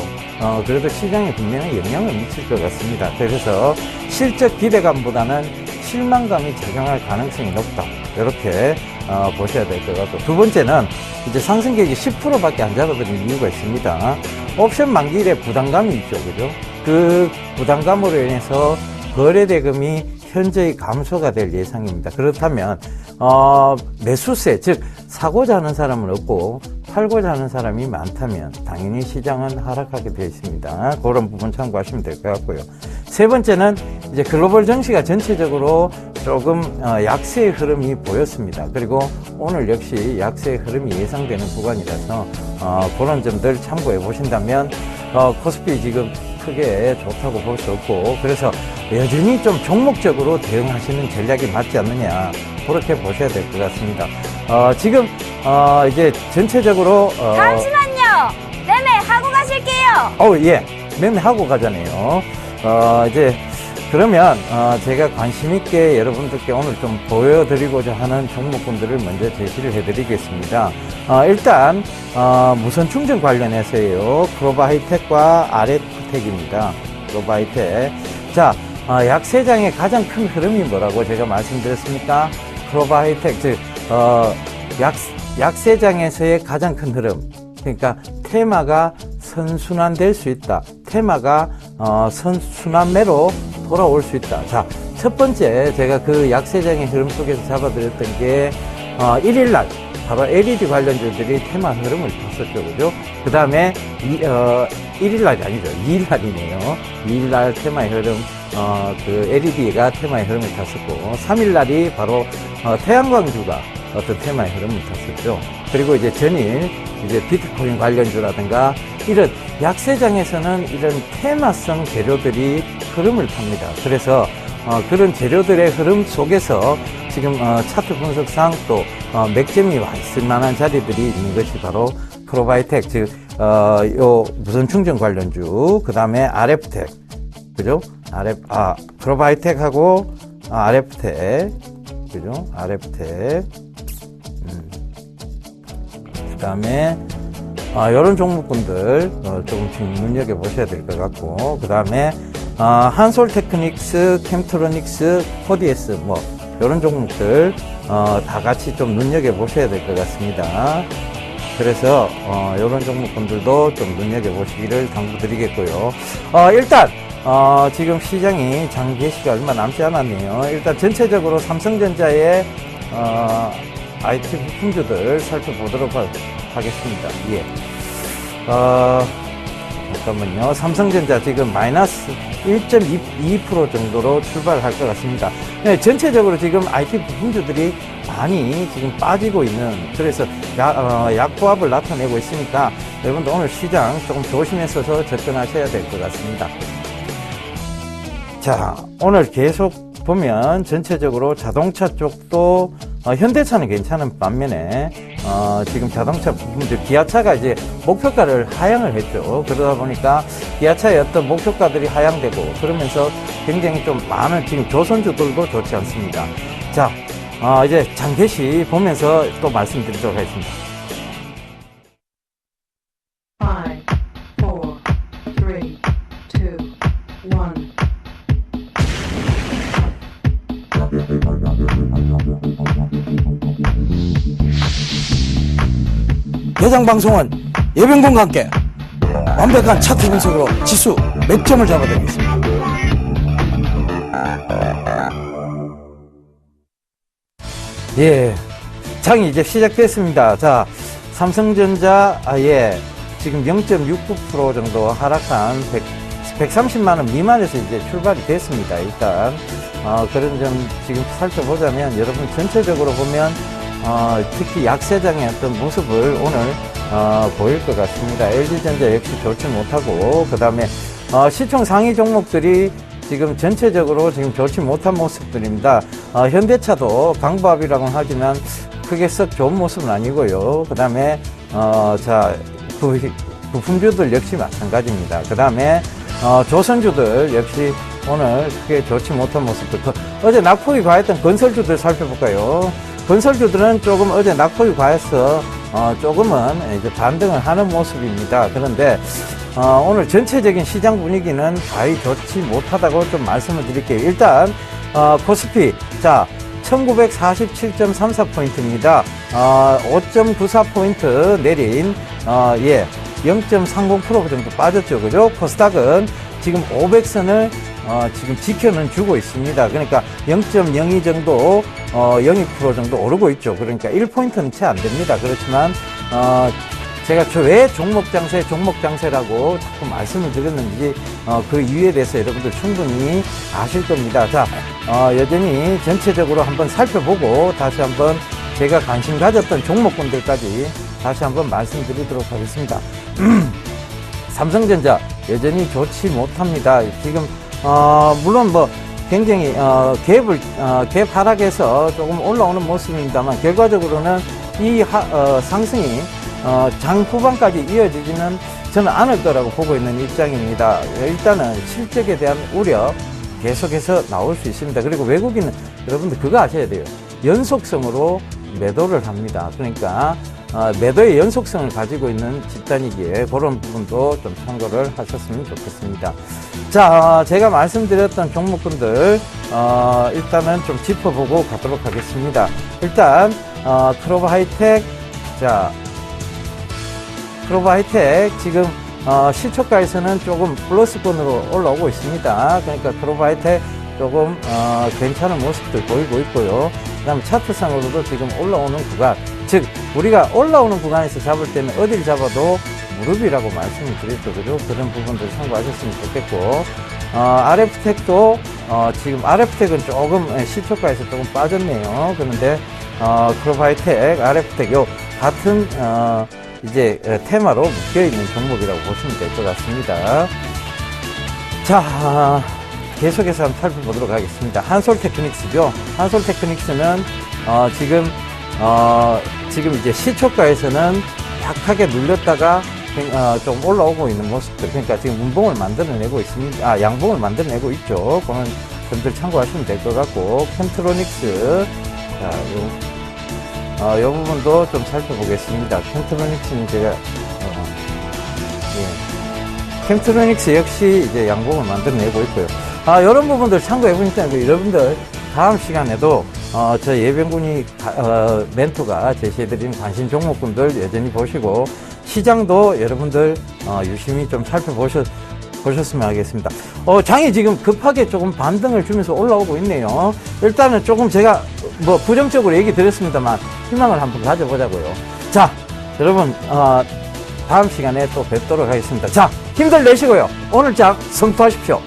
그래도 시장에 분명히 영향을 미칠 것 같습니다. 그래서 실적 기대감보다는 실망감이 작용할 가능성이 높다. 이렇게 보셔야 될 것 같고, 두 번째는 이제 상승 게이지 10%밖에 안 잡아드린 이유가 있습니다. 옵션 만기일에 부담감이 있죠, 그죠? 그 부담감으로 인해서 거래 대금이 현저히 감소가 될 예상입니다. 그렇다면 매수세, 즉 사고자 하는 사람은 없고 팔고자 하는 사람이 많다면 당연히 시장은 하락하게 되어 있습니다. 그런 부분 참고하시면 될 것 같고요. 세 번째는 이제 글로벌 증시가 전체적으로 조금 약세의 흐름이 보였습니다. 그리고 오늘 역시 약세의 흐름이 예상되는 구간이라서 그런 점들 참고해 보신다면 코스피 지금 크게 좋다고 볼 수 없고, 그래서 여전히 좀 종목적으로 대응하시는 전략이 맞지 않느냐, 그렇게 보셔야 될 것 같습니다. 지금 이제 전체적으로 잠시만요. 매매하고 가실게요. 예, 매매하고 가자네요. 이제 그러면 제가 관심 있게 여러분들께 오늘 좀 보여드리고자 하는 종목군들을 먼저 제시를 해드리겠습니다. 일단 무선 충전 관련해서요, 크로바하이텍과 아레텍입니다. 크로바하이텍. 자, 약세장의 가장 큰 흐름이 뭐라고 제가 말씀드렸습니까? 크로바하이텍, 즉 약세장에서의 가장 큰 흐름. 그러니까 테마가 선순환될 수 있다. 테마가 선순환매로 돌아올 수 있다. 자, 첫 번째 제가 그 약세장의 흐름 속에서 잡아드렸던 게 1일날 바로 LED 관련주들이 테마 흐름을 탔었죠, 그죠? 그 다음에 1일날이 아니죠, 2일날이네요. 2일날 테마의 흐름, 그 LED가 테마의 흐름을 탔었고, 3일날이 바로 태양광주가 어떤 테마의 흐름을 탔었죠. 그리고 이제 전일 이제 비트코인 관련주라든가 이런 약세장에서는 이런 테마성 재료들이 흐름을 탑니다. 그래서 그런 재료들의 흐름 속에서 지금 차트 분석상 또 맥점이 와 있을 만한 자리들이 있는 것이 바로 크로바이텍, 즉 요 무선 충전 관련주, 그 다음에 RF텍, 그죠? 크로바이텍하고 RF텍, 그죠? RF텍. 그 다음에 이런 종목군들 조금씩 눈여겨보셔야 될 것 같고, 그 다음에 한솔테크닉스, 캠트로닉스, 코디에스 뭐 이런 종목들 다 같이 좀 눈여겨보셔야 될 것 같습니다. 그래서 이런 종목군들도 좀 눈여겨보시기를 당부드리겠고요. 일단 지금 시장이 장 개시가 얼마 남지 않았네요. 일단 전체적으로 삼성전자의 IT 부품주들 살펴보도록 하겠습니다. 예. 잠깐만요. 삼성전자 지금 마이너스 1.22% 정도로 출발할 것 같습니다. 네, 전체적으로 지금 IT 부품주들이 많이 지금 빠지고 있는, 그래서 약보합을 나타내고 있으니까 여러분들 오늘 시장 조금 조심해서 접근하셔야 될 것 같습니다. 자, 오늘 계속 보면 전체적으로 자동차 쪽도 현대차는 괜찮은 반면에 지금 자동차 부분들 기아차가 이제 목표가를 하향을 했죠. 그러다 보니까 기아차의 어떤 목표가들이 하향되고 그러면서 굉장히 좀 많은 지금 조선주들도 좋지 않습니다. 자, 이제 장계시 보면서 또 말씀드리도록 하겠습니다. 5, 4, 3, 2, 1. 대장 방송은 예병군과 함께 완벽한 차트 분석으로 지수 몇 점을 잡아드리겠습니다. 예, 장이 이제 시작됐습니다. 자, 삼성전자 지금 0.69% 정도 하락한 130만 원 미만에서 이제 출발이 됐습니다. 일단 그런 점 지금 살펴보자면 여러분 전체적으로 보면 특히 약세장의 어떤 모습을 오늘 보일 것 같습니다. LG전자 역시 좋지 못하고 그 다음에 시총 상위 종목들이 지금 전체적으로 지금 좋지 못한 모습들입니다. 현대차도 강보합이라고 하지만 크게 썩 좋은 모습은 아니고요. 그 다음에 부품주들 역시 마찬가지입니다. 그 다음에 조선주들 역시 오늘 크게 좋지 못한 모습들. 어제 낙폭이 과했던 건설주들 살펴볼까요? 건설주들은 조금 어제 낙폭이 과해서 조금은 이제 반등을 하는 모습입니다. 그런데 오늘 전체적인 시장 분위기는 거의 좋지 못하다고 좀 말씀을 드릴게요. 일단 코스피 1947.34포인트입니다. 5.94포인트 내린 0.30% 정도 빠졌죠. 그죠? 코스닥은 지금 500선을 지금 지켜는 주고 있습니다. 그러니까 0.02 정도, 02% 정도 오르고 있죠. 그러니까 1포인트는 채 안 됩니다. 그렇지만, 제가 왜 종목 장세라고 자꾸 말씀을 드렸는지, 그 이유에 대해서 여러분들 충분히 아실 겁니다. 자, 여전히 전체적으로 한번 살펴보고 다시 한번 제가 관심 가졌던 종목군들까지 다시 한번 말씀드리도록 하겠습니다. 삼성전자 여전히 좋지 못합니다. 지금 물론 뭐 굉장히 갭 하락에서 조금 올라오는 모습입니다만 결과적으로는 이 상승이 장 후반까지 이어지지는 저는 않을 거라고 보고 있는 입장입니다. 일단은 실적에 대한 우려 계속해서 나올 수 있습니다. 그리고 외국인은 여러분들 그거 아셔야 돼요. 연속성으로 매도를 합니다. 그러니까 매도의 연속성을 가지고 있는 집단이기에 그런 부분도 좀 참고를 하셨으면 좋겠습니다. 자, 제가 말씀드렸던 종목군들 일단은 좀 짚어보고 가도록 하겠습니다. 일단 크로버 하이텍, 크로버 하이텍 지금 시초가에서는 조금 플러스권으로 올라오고 있습니다. 그러니까 크로버 하이텍 조금 괜찮은 모습들 보이고 있고요. 그 다음에 차트상으로도 지금 올라오는 구간, 즉 우리가 올라오는 구간에서 잡을 때는 어딜 잡아도 무릎이라고 말씀을 드렸죠. 그죠? 그런 부분들 참고하셨으면 좋겠고, RF텍도 지금 RF텍은 조금 시초가에서 조금 빠졌네요. 그런데 크로버 하이텍, RF텍 요 같은 이제 테마로 묶여있는 종목이라고 보시면 될 것 같습니다. 자, 계속해서 한번 살펴보도록 하겠습니다. 한솔테크닉스죠. 한솔테크닉스는 지금 이제 시초가에서는 약하게 눌렸다가 좀 올라오고 있는 모습들. 그러니까 지금 운봉을 만들어내고 있습니다. 양봉을 만들어내고 있죠. 그런 점들 참고하시면 될 것 같고, 캠트로닉스. 요 부분도 좀 살펴보겠습니다. 캠트로닉스는 제가, 캠트로닉스 역시 이제 양봉을 만들어내고 있고요. 이런 부분들 참고해보니까 여러분들 다음 시간에도 저 예병군이 멘토가 제시해드린 관심 종목군들 여전히 보시고 시장도 여러분들 유심히 좀 살펴보셨으면 하겠습니다. 장이 지금 급하게 조금 반등을 주면서 올라오고 있네요. 일단은 조금 제가 뭐 부정적으로 얘기 드렸습니다만 희망을 한번 가져보자고요. 자, 여러분 다음 시간에 또 뵙도록 하겠습니다. 자, 힘들 내시고요. 오늘 작 성투하십시오.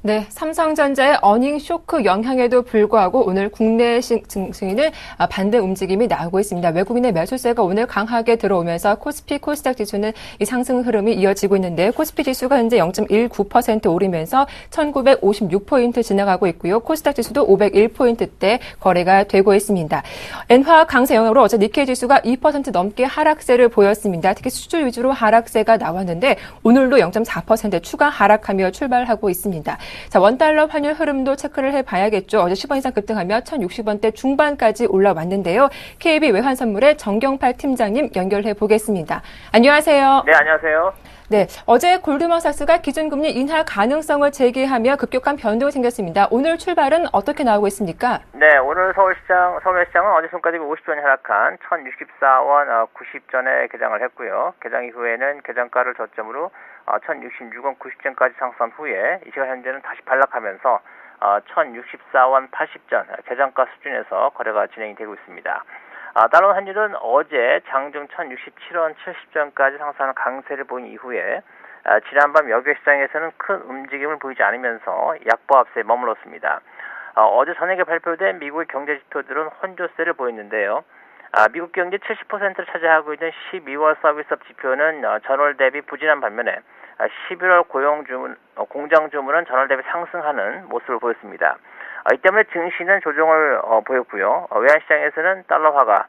네, 삼성전자의 어닝 쇼크 영향에도 불구하고 오늘 국내 증시는 반대 움직임이 나오고 있습니다. 외국인의 매수세가 오늘 강하게 들어오면서 코스피, 코스닥 지수는 이 상승 흐름이 이어지고 있는데 코스피 지수가 현재 0.19% 오르면서 1956포인트 지나가고 있고요. 코스닥 지수도 501포인트대 거래가 되고 있습니다. 엔화 강세 영향으로 어제 니케이 지수가 2% 넘게 하락세를 보였습니다. 특히 수주 위주로 하락세가 나왔는데 오늘도 0.4% 추가 하락하며 출발하고 있습니다. 자, 원달러 환율 흐름도 체크를 해봐야겠죠. 어제 10원 이상 급등하며 1,060원대 중반까지 올라왔는데요. KB 외환선물의 정경팔 팀장님 연결해 보겠습니다. 안녕하세요. 네, 안녕하세요. 네, 어제 골드만삭스가 기준금리 인하 가능성을 제기하며 급격한 변동이 생겼습니다. 오늘 출발은 어떻게 나오고 있습니까? 네, 오늘 서울시장은 어제 손가락이 50전 하락한 1,064원 90전에 개장을 했고요. 개장 이후에는 개장가를 저점으로 1,066원 90전까지 상승한 후에 이 시간 현재는 다시 반락하면서 1,064원 80전 개장가 수준에서 거래가 진행이 되고 있습니다. 달러 환율은 어제 장중 1,067원 70전까지 상승하는 강세를 보인 이후에 지난밤 여객시장에서는 큰 움직임을 보이지 않으면서 약보합세에 머물렀습니다. 어제 저녁에 발표된 미국의 경제 지표들은 혼조세를 보였는데요. 미국 경제 70%를 차지하고 있는 12월 서비스업 지표는 전월 대비 부진한 반면에 11월 공장 주문은 전월 대비 상승하는 모습을 보였습니다. 이 때문에 증시는 조정을 보였고요. 외환시장에서는 달러화가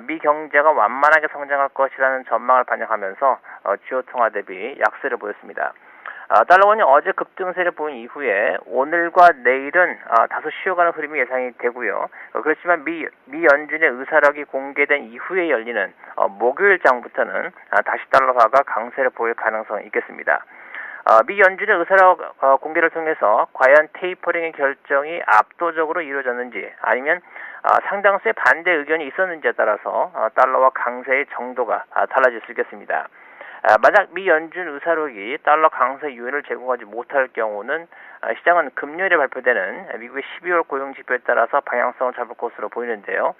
미 경제가 완만하게 성장할 것이라는 전망을 반영하면서 주요 통화 대비 약세를 보였습니다. 달러원이 어제 급등세를 보인 이후에 오늘과 내일은 다소 쉬어가는 흐름이 예상이 되고요. 그렇지만 미 연준의 의사록이 공개된 이후에 열리는 목요일 장부터는 다시 달러화가 강세를 보일 가능성이 있겠습니다. 미 연준의 의사록 공개를 통해서 과연 테이퍼링의 결정이 압도적으로 이루어졌는지 아니면 상당수의 반대 의견이 있었는지에 따라서 달러와 강세의 정도가 달라질 수 있겠습니다. 만약 미 연준 의사록이 달러 강세 요인을 제공하지 못할 경우는 시장은 금요일에 발표되는 미국의 12월 고용지표에 따라서 방향성을 잡을 것으로 보이는데요.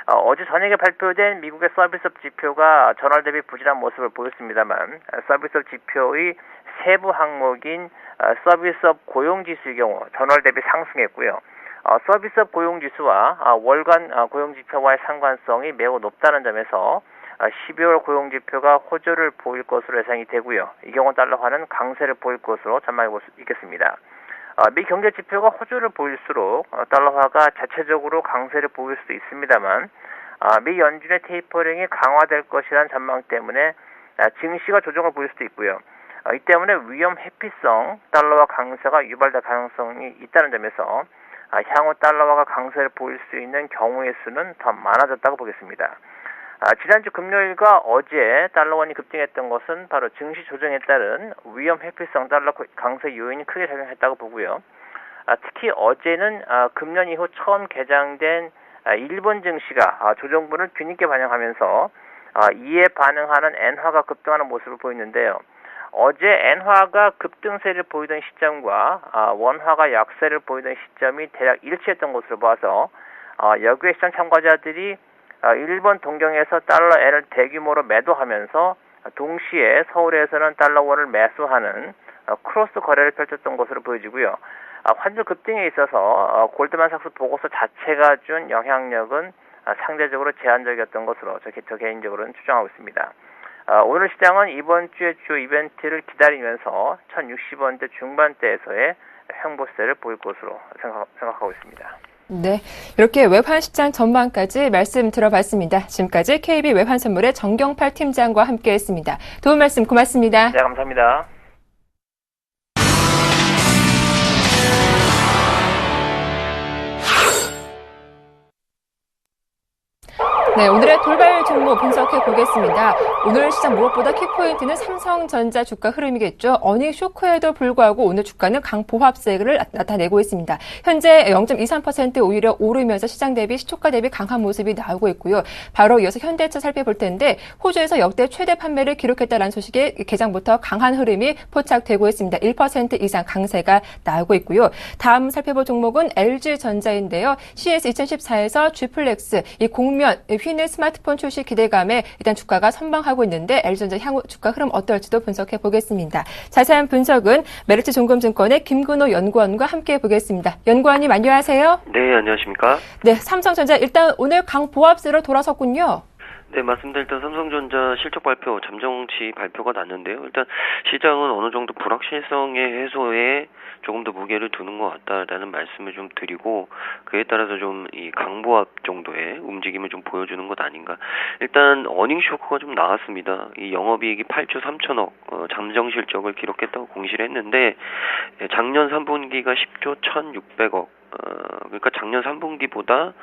어제 저녁에 발표된 미국의 서비스업 지표가 전월 대비 부진한 모습을 보였습니다만 서비스업 지표의 세부 항목인 서비스업 고용지수의 경우 전월 대비 상승했고요. 서비스업 고용지수와 월간 고용지표와의 상관성이 매우 높다는 점에서 12월 고용지표가 호조를 보일 것으로 예상이 되고요. 이 경우 달러화는 강세를 보일 것으로 전망해 볼 수 있겠습니다. 미 경제 지표가 호조를 보일수록 달러화가 자체적으로 강세를 보일 수도 있습니다만 미 연준의 테이퍼링이 강화될 것이라는 전망 때문에 증시가 조정을 보일 수도 있고요. 이 때문에 위험 회피성 달러화 강세가 유발될 가능성이 있다는 점에서 향후 달러화가 강세를 보일 수 있는 경우의 수는 더 많아졌다고 보겠습니다. 지난주 금요일과 어제 달러원이 급등했던 것은 바로 증시 조정에 따른 위험 회피성 달러 강세 요인이 크게 작용했다고 보고요. 특히 어제는 금년 이후 처음 개장된 일본 증시가 조정분을 뒤늦게 반영하면서 이에 반응하는 엔화가 급등하는 모습을 보였는데요. 어제 엔화가 급등세를 보이던 시점과 원화가 약세를 보이던 시점이 대략 일치했던 것으로 봐서 여객시장 참가자들이 일본 동경에서 달러 엔을 대규모로 매도하면서 동시에 서울에서는 달러원을 매수하는 크로스 거래를 펼쳤던 것으로 보여지고요. 환율 급등에 있어서 골드만삭스 보고서 자체가 준 영향력은 상대적으로 제한적이었던 것으로 저 개인적으로는 추정하고 있습니다. 오늘 시장은 이번 주의 주요 이벤트를 기다리면서 1,060원대 중반대에서의 횡보세를 보일 것으로 생각하고 있습니다. 네, 이렇게 외환시장 전망까지 말씀 들어봤습니다. 지금까지 KB 외환선물의 정경팔 팀장과 함께했습니다. 도움 말씀 고맙습니다. 네, 감사합니다. 네, 오늘의 돌발 종목 분석해 보겠습니다. 오늘 시장 무엇보다 키포인트는 삼성전자 주가 흐름이겠죠. 어닝 쇼크에도 불구하고 오늘 주가는 강보합세를 나타내고 있습니다. 현재 0.23% 오히려 오르면서 시장 대비 시초가 대비 강한 모습이 나오고 있고요. 바로 이어서 현대차 살펴볼 텐데 호주에서 역대 최대 판매를 기록했다는 소식에 개장부터 강한 흐름이 포착되고 있습니다. 1% 이상 강세가 나오고 있고요. 다음 살펴볼 종목은 LG전자인데요. CS 2014에서 G플렉스 이 공면 휘는 스마트폰 출시 기대감에 일단 주가가 선방하고 있는데 LG전자 향후 주가 흐름 어떨지도 분석해 보겠습니다. 자세한 분석은 메리츠 종금증권의 김근호 연구원과 함께 보겠습니다. 연구원님 안녕하세요. 네, 안녕하십니까? 네, 삼성전자 일단 오늘 강보합세로 돌아섰군요. 네, 맞습니다. 일단 삼성전자 실적 발표, 잠정치 발표가 났는데요. 일단 시장은 어느 정도 불확실성의 해소에 조금 더 무게를 두는 것 같다라는 말씀을 좀 드리고, 그에 따라서 좀 이 강보합 정도의 움직임을 좀 보여주는 것 아닌가. 일단 어닝 쇼크가 좀 나왔습니다. 이 영업이익이 8조 3천억 잠정 실적을 기록했다고 공시를 했는데, 작년 3분기가 10조 1,600억. 그러니까 작년 3분기보다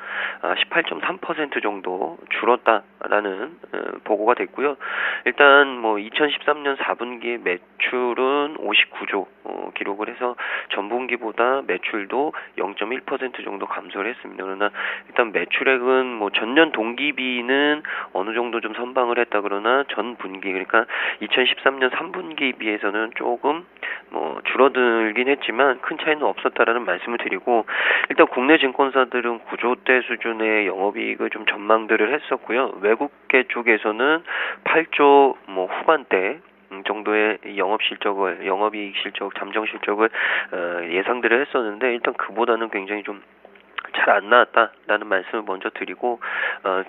18.3% 정도 줄었다라는 보고가 됐고요. 일단 뭐 2013년 4분기의 매출은 59조 기록을 해서 전분기보다 매출도 0.1% 정도 감소를 했습니다. 그러나 일단 매출액은 뭐 전년 동기비는 어느 정도 좀 선방을 했다 그러나 전 분기, 그러니까 2013년 3분기에 비해서는 조금 뭐 줄어들긴 했지만 큰 차이는 없었다라는 말씀을 드리고, 일단 국내 증권사들은 9조대 수준의 영업이익을 좀 전망들을 했었고요. 외국계 쪽에서는 8조 뭐 후반대 정도의 영업이익 실적, 잠정 실적을 예상들을 했었는데, 일단 그보다는 굉장히 좀 잘 안 나왔다라는 말씀을 먼저 드리고,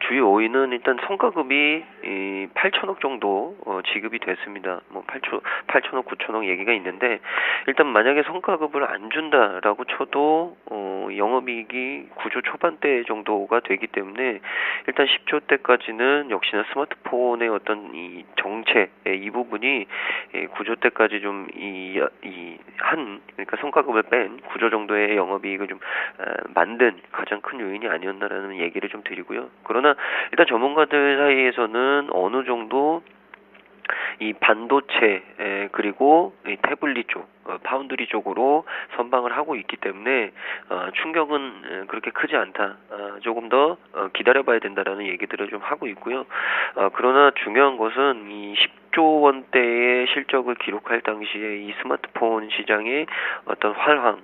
주요 요인은 일단 성과급이 8천억 정도 지급이 됐습니다. 뭐 8천억, 9천억 얘기가 있는데, 일단 만약에 성과급을 안 준다라고 쳐도 영업이익이 9조 초반대 정도가 되기 때문에 일단 10조 대까지는 역시나 스마트폰의 어떤 이 정책 이 부분이 9조 대까지 좀 그러니까 성과급을 뺀 9조 정도의 영업이익을 좀 만든 가장 큰 요인이 아니었나라는 얘기를 좀 드리고요. 그러나 일단 전문가들 사이에서는 어느 정도 이 반도체 그리고 이 태블릿 쪽, 파운드리 쪽으로 선방을 하고 있기 때문에 충격은 그렇게 크지 않다. 조금 더 기다려봐야 된다라는 얘기들을 좀 하고 있고요. 그러나 중요한 것은 이 10조 원대의 실적을 기록할 당시에 이 스마트폰 시장의 어떤 활황,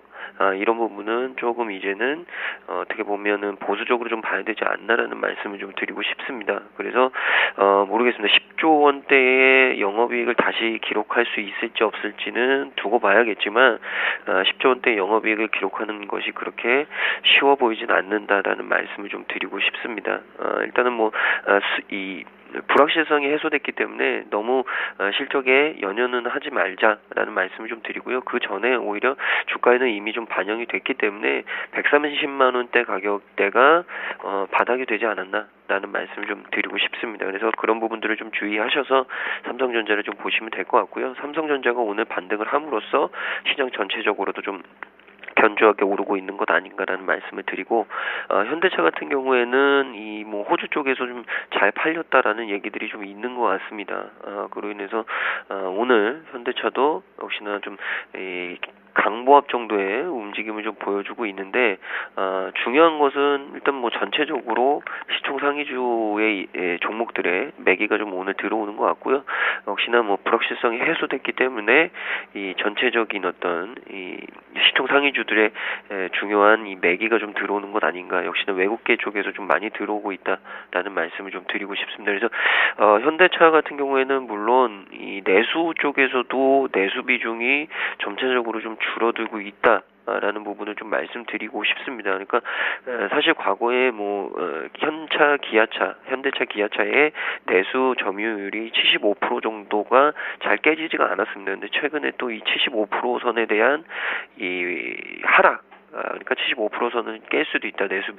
이런 부분은 조금 이제는 어떻게 보면은 보수적으로 좀 봐야 되지 않나라는 말씀을 좀 드리고 싶습니다. 그래서 모르겠습니다. 10조 원대의 영업이익을 다시 기록할 수 있을지 없을지는 두고 봐야겠지만 10조 원대의 영업이익을 기록하는 것이 그렇게 쉬워 보이진 않는다라는 말씀을 좀 드리고 싶습니다. 일단은 뭐 이 불확실성이 해소됐기 때문에 너무 실적에 연연은 하지 말자라는 말씀을 좀 드리고요. 그 전에 오히려 주가에는 이미 좀 반영이 됐기 때문에 130만 원대 가격대가 바닥이 되지 않았나라는 말씀을 좀 드리고 싶습니다. 그래서 그런 부분들을 좀 주의하셔서 삼성전자를 좀 보시면 될 것 같고요. 삼성전자가 오늘 반등을 함으로써 시장 전체적으로도 좀 견조하게 오르고 있는 것 아닌가라는 말씀을 드리고, 현대차 같은 경우에는 이 뭐 호주 쪽에서 좀 잘 팔렸다라는 얘기들이 좀 있는 것 같습니다. 그로 인해서 오늘 현대차도 역시나 좀 강보합 정도의 움직임을 좀 보여주고 있는데, 중요한 것은 일단 뭐 전체적으로 시총 상위주의 종목들의 매기가 좀 오늘 들어오는 것 같고요. 역시나 뭐 불확실성이 해소됐기 때문에 이 전체적인 어떤 이 시총 상위주들의 중요한 이 매기가 좀 들어오는 것 아닌가. 역시나 외국계 쪽에서 좀 많이 들어오고 있다라는 말씀을 좀 드리고 싶습니다. 그래서 현대차 같은 경우에는 물론 이 내수 쪽에서도 내수 비중이 점차적으로 좀 줄어들고 있다라는 부분을 좀 말씀드리고 싶습니다. 그러니까 사실 과거에 뭐 현대차 기아차의 내수 점유율이 75% 정도가 잘 깨지지가 않았습니다. 근데 최근에 또 이 75% 선에 대한 이 하락, 그러니까 75% 선은 깰 수도 있다, 내수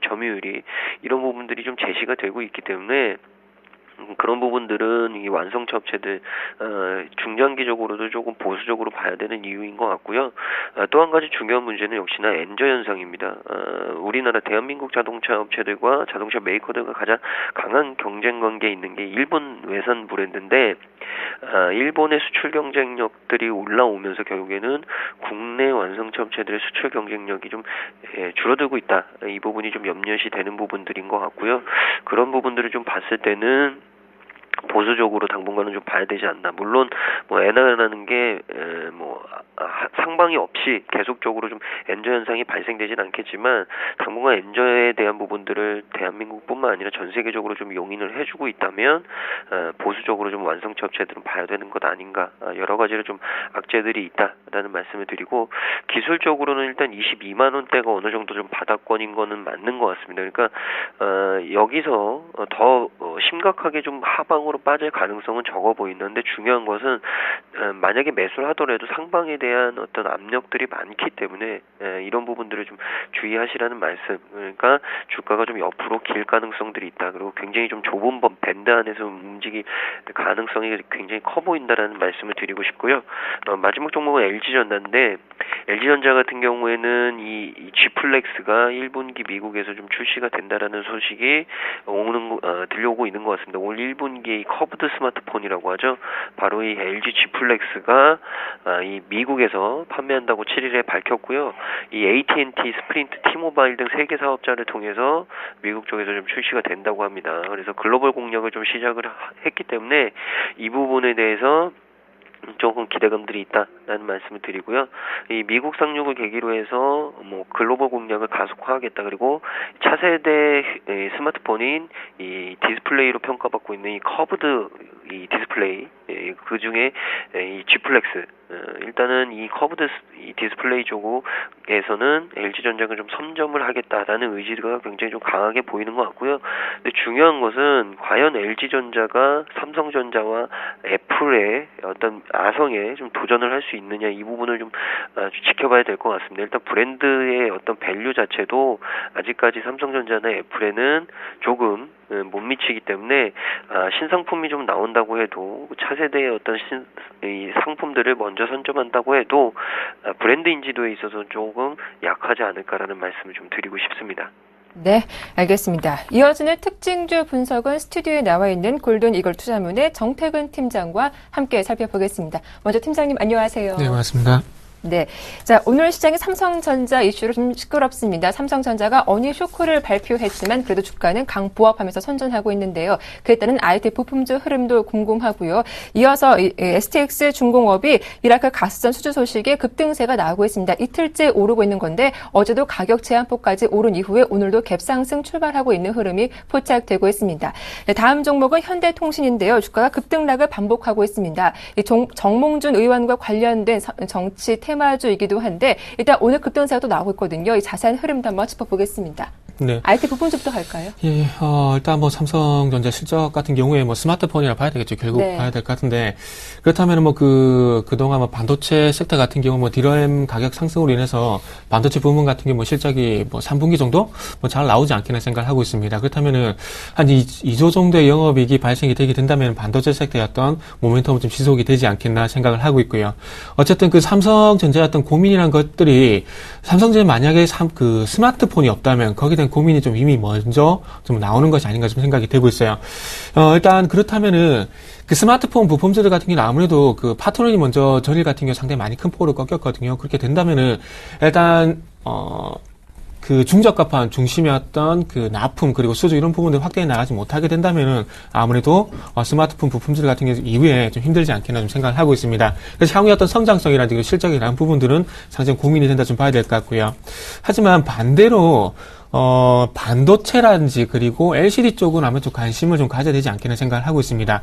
점유율이, 이런 부분들이 좀 제시가 되고 있기 때문에 그런 부분들은 이 완성차 업체들 중장기적으로도 조금 보수적으로 봐야 되는 이유인 것 같고요. 또 한 가지 중요한 문제는 역시나 엔저 현상입니다. 우리나라 대한민국 자동차 업체들과 자동차 메이커들과 가장 강한 경쟁 관계에 있는 게 일본 외산 브랜드인데, 일본의 수출 경쟁력들이 올라오면서 결국에는 국내 완성차 업체들의 수출 경쟁력이 좀 줄어들고 있다. 이 부분이 좀 염려시 되는 부분들인 것 같고요. 그런 부분들을 좀 봤을 때는 보수적으로 당분간은 좀 봐야 되지 않나. 물론 뭐 엔화라는 게 뭐 상방이 없이 계속적으로 좀 엔저 현상이 발생되진 않겠지만 당분간 엔저에 대한 부분들을 대한민국뿐만 아니라 전 세계적으로 좀 용인을 해주고 있다면 보수적으로 좀 완성체 업체들은 봐야 되는 것 아닌가, 여러 가지로 좀 악재들이 있다라는 말씀을 드리고, 기술적으로는 일단 22만 원대가 어느 정도 좀 바닥권인 거는 맞는 것 같습니다. 그러니까 여기서 더 심각하게 좀 하방으로 빠질 가능성은 적어 보이는데, 중요한 것은 만약에 매수를 하더라도 상방에 대한 어떤 압력들이 많기 때문에 이런 부분들을 좀 주의하시라는 말씀. 그러니까 주가가 좀 옆으로 길 가능성들이 있다. 그리고 굉장히 좀 좁은 밴드 안에서 움직일 가능성이 굉장히 커 보인다라는 말씀을 드리고 싶고요. 마지막 종목은 LG전자인데, LG전자 같은 경우에는 이 G플렉스가 1분기 미국에서 좀 출시가 된다라는 소식이 들려오고 있는 것 같습니다. 올 1분기에 커브드 스마트폰이라고 하죠. 바로 이 LG G플렉스가 이 미국에서 판매한다고 7일에 밝혔고요. 이 AT&T, 스프린트, T모바일 등 3개 사업자를 통해서 미국 쪽에서 좀 출시가 된다고 합니다. 그래서 글로벌 공략을 좀 시작을 했기 때문에 이 부분에 대해서 조금 기대감들이 있다라는 말씀을 드리고요. 이 미국 상륙을 계기로 해서 글로벌 공략을 가속화하겠다. 그리고 차세대 스마트폰인 이 디스플레이로 평가받고 있는 이 커브드 이 디스플레이, 그 중에 이 G플렉스, 일단은 이 커브드 이 디스플레이 쪽에서는 LG전자가 좀 선점을 하겠다라는 의지가 굉장히 좀 강하게 보이는 것 같고요. 근데 중요한 것은 과연 LG전자가 삼성전자와 애플의 어떤 아성에 좀 도전을 할 수 있느냐, 이 부분을 좀 지켜봐야 될 것 같습니다. 일단 브랜드의 어떤 밸류 자체도 아직까지 삼성전자나 애플에는 조금 못 미치기 때문에 신상품이 좀 나온다고 해도, 차세대의 어떤 이 상품들을 먼저 선점한다고 해도 브랜드 인지도에 있어서 조금 약하지 않을까라는 말씀을 좀 드리고 싶습니다. 네, 알겠습니다. 이어지는 특징주 분석은 스튜디오에 나와 있는 골든 이글 투자문의 정태근 팀장과 함께 살펴보겠습니다. 먼저 팀장님 안녕하세요. 네, 반갑습니다. 네. 자, 오늘 시장의 삼성전자 이슈로 좀 시끄럽습니다. 삼성전자가 어닝 쇼크를 발표했지만 그래도 주가는 강보합하면서 선전하고 있는데요. 그에 따른 IT 부품주 흐름도 궁금하고요. 이어서 STX 중공업이 미라클 가스전 수주 소식에 급등세가 나오고 있습니다. 이틀째 오르고 있는 건데 어제도 가격 제한폭까지 오른 이후에 오늘도 갭상승 출발하고 있는 흐름이 포착되고 있습니다. 네, 다음 종목은 현대통신인데요. 주가가 급등락을 반복하고 있습니다. 정몽준 의원과 관련된 정치 테마주이기도 한데 일단 오늘 급등세가 또 나오고 있거든요. 이 자세한 흐름도 한번 짚어보겠습니다. 네. IT 부품주부터 갈까요? 예, 일단 삼성전자 실적 같은 경우에 스마트폰이라 봐야 되겠죠. 결국 네. 봐야 될 것 같은데, 그렇다면 그동안 반도체 섹터 같은 경우 DRAM 가격 상승으로 인해서 반도체 부분 같은 경우 실적이 3분기 정도 잘 나오지 않겠나 생각을 하고 있습니다. 그렇다면은 한 2조 정도의 영업이익이 발생이 되게 된다면 반도체 섹터의 어떤 모멘텀은 좀 지속이 되지 않겠나 생각을 하고 있고요. 어쨌든 삼성전자의 어떤 고민이란 것들이, 삼성전자 만약에 스마트폰이 없다면 거기에 대한 고민이 좀 이미 먼저 좀 나오는 것이 아닌가 좀 생각이 되고 있어요. 일단 그렇다면은 스마트폰 부품주들 같은 경우는 아무래도 파트너이 먼저 전일 같은 경우 상당히 많이 큰 폭으로 꺾였거든요. 그렇게 된다면은 일단 중저가판 중심이었던 납품 그리고 수주 이런 부분들 확대해 나가지 못하게 된다면은 아무래도 스마트폰 부품들 같은 경우 이후에 좀 힘들지 않겠나 좀 생각을 하고 있습니다. 그래서 향후의 어떤 성장성이라든지 실적이라는 부분들은 상당히 고민이 된다 좀 봐야 될 것 같고요. 하지만 반대로 반도체라든지 그리고 LCD 쪽은 아마 좀 관심을 좀 가져야 되지 않겠나 생각을 하고 있습니다.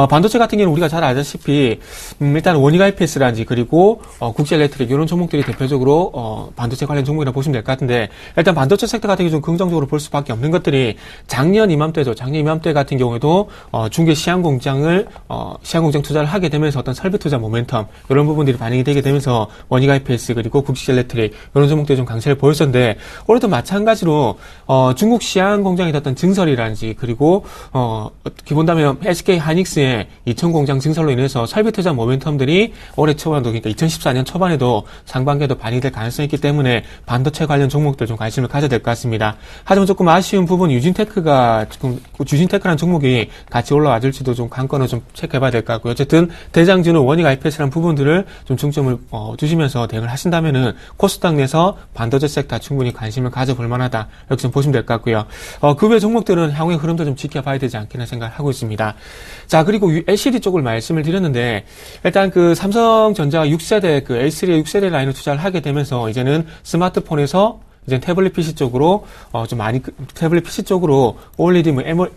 반도체 같은 경우는 우리가 잘 알다시피 일단 원익 IPS라든지 그리고 국제엘렉트릭 이런 종목들이 대표적으로 반도체 관련 종목이라고 보시면 될 것 같은데, 일단 반도체 섹터 같은 경우 좀 긍정적으로 볼 수밖에 없는 것들이 작년 이맘때 같은 경우에도 중개 시향공장 투자를 하게 되면서 어떤 설비 투자 모멘텀 이런 부분들이 반영이 되게 되면서 원익 IPS 그리고 국제엘렉트릭 이런 종목들이 좀 강세를 보였었는데, 올해도 마찬가지로 중국 시안 공장에 어떤 증설이라든지 그리고 어떻게 본다면 SK 하이닉스의 이천 공장 증설로 인해서 설비 투자 모멘텀들이 올해 초반도, 그러니까 2014년 초반에도 상반기에도 반영될 가능성이 있기 때문에 반도체 관련 종목들 좀 관심을 가져야 될 것 같습니다. 하지만 조금 아쉬운 부분, 유진테크라는 종목이 같이 올라와 줄지도 좀 관건을 좀 체크해봐야 될 것 같고요. 어쨌든 대장주는 원익 IPS라는 부분들을 좀 중점을 두시면서 대응을 하신다면은 코스닥 내에서 반도체 섹터 충분히 관심을 가져볼 만하다. 이렇게 좀 보시면 될 것 같고요. 그 외 종목들은 향후의 흐름도 좀 지켜봐야 되지 않겠나 생각을 하고 있습니다. 자, 그리고 LCD 쪽을 말씀을 드렸는데, 일단 그 삼성전자가 6세대, 그 L3의 6세대 라인을 투자를 하게 되면서, 이제는 스마트폰에서 이제 태블릿 PC 쪽으로 좀 많이 태블릿 PC 쪽으로 OLED,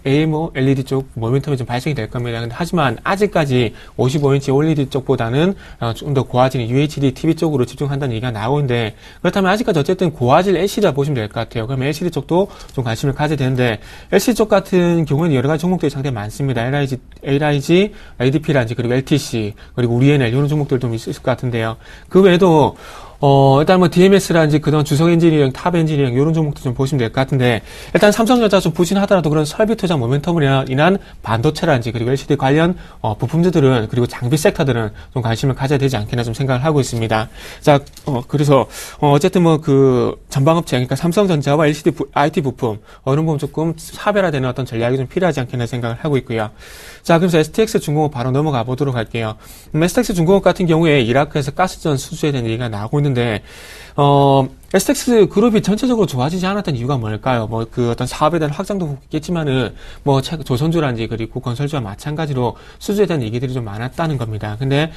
AMOLED 쪽 모멘텀이 좀 발생이 될 겁니다. 근데 하지만 아직까지 55인치 OLED 쪽보다는 좀 더 고화질 UHD TV 쪽으로 집중한다는 얘기가 나오는데, 그렇다면 아직까지 어쨌든 고화질 LCD라 보시면 될 것 같아요. 그러면 LCD 쪽도 좀 관심을 가져야 되는데, LCD 쪽 같은 경우에는 여러 가지 종목들이 상당히 많습니다. LIG, ADP라든지 그리고 LTC 그리고 우리NL 이런 종목들도 있을 것 같은데요. 그 외에도 일단 뭐 DMS라든지 그동안 주석 엔지니어링, 탑 엔지니어링 이런 종목도 좀 보시면 될 것 같은데, 일단 삼성전자 좀 부진하더라도 그런 설비 투자 모멘텀으로 인한 반도체라든지 그리고 LCD 관련 부품들은 그리고 장비 섹터들은 좀 관심을 가져야 되지 않겠나 좀 생각을 하고 있습니다. 자, 그래서 어쨌든 뭐 그 전방업체, 그러니까 삼성전자와 LCD IT 부품 이런 부분 조금 차별화되는 어떤 전략이 좀 필요하지 않겠나 생각을 하고 있고요. 자, 그래서 STX 중공업 바로 넘어가 보도록 할게요. STX 중공업 같은 경우에 이라크에서 가스전 수주에 대한 얘기가 나오고 있는데, STX 그룹이 전체적으로 좋아지지 않았던 이유가 뭘까요? 뭐 그 어떤 사업에 대한 확장도 있겠지만은 뭐 조선주라든지 그리고 건설주와 마찬가지로 수주에 대한 얘기들이 좀 많았다는 겁니다. 근데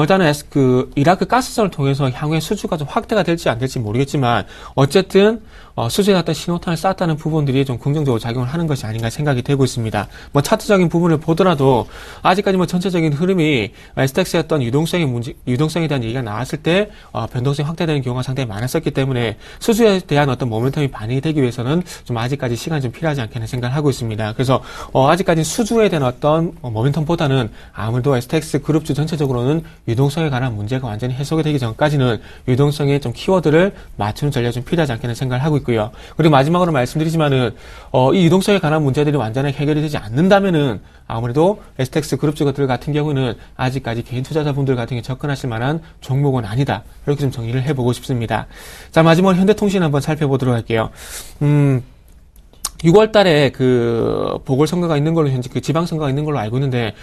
일단은 그 이라크 가스전을 통해서 향후에 수주가 좀 확대가 될지 안 될지 모르겠지만 어쨌든 수주에 어떤 신호탄을 쐈다는 부분들이 좀 긍정적으로 작용을 하는 것이 아닌가 생각이 되고 있습니다. 뭐 차트적인 부분을 보더라도 아직까지 뭐 전체적인 흐름이 STX의 어떤 유동성에 대한 얘기가 나왔을 때 변동성이 확대되는 경우가 상당히 많았었기 때문에 수주에 대한 어떤 모멘텀이 반영이 되기 위해서는 좀 아직까지 시간이 좀 필요하지 않겠나 생각을 하고 있습니다. 그래서 아직까지 수주에 대한 어떤 모멘텀보다는 아무래도 STX 그룹주 전체적으로는 유동성에 관한 문제가 완전히 해소가 되기 전까지는 유동성의 좀 키워드를 맞추는 전략이 좀 필요하지 않겠나 생각을 하고 있고요. 그리고 마지막으로 말씀드리지만은 이 유동성에 관한 문제들이 완전히 해결이 되지 않는다면은 아무래도 STX 그룹주들 같은 경우는 아직까지 개인 투자자분들 같은 경우 접근하실 만한 종목은 아니다. 이렇게 좀 정리를 해보고 싶습니다. 자, 마지막으로 현대통신 한번 살펴보도록 할게요. 6월 달에 그 보궐선거가 있는 걸로, 현재 그 지방선거가 있는 걸로 알고 있는데,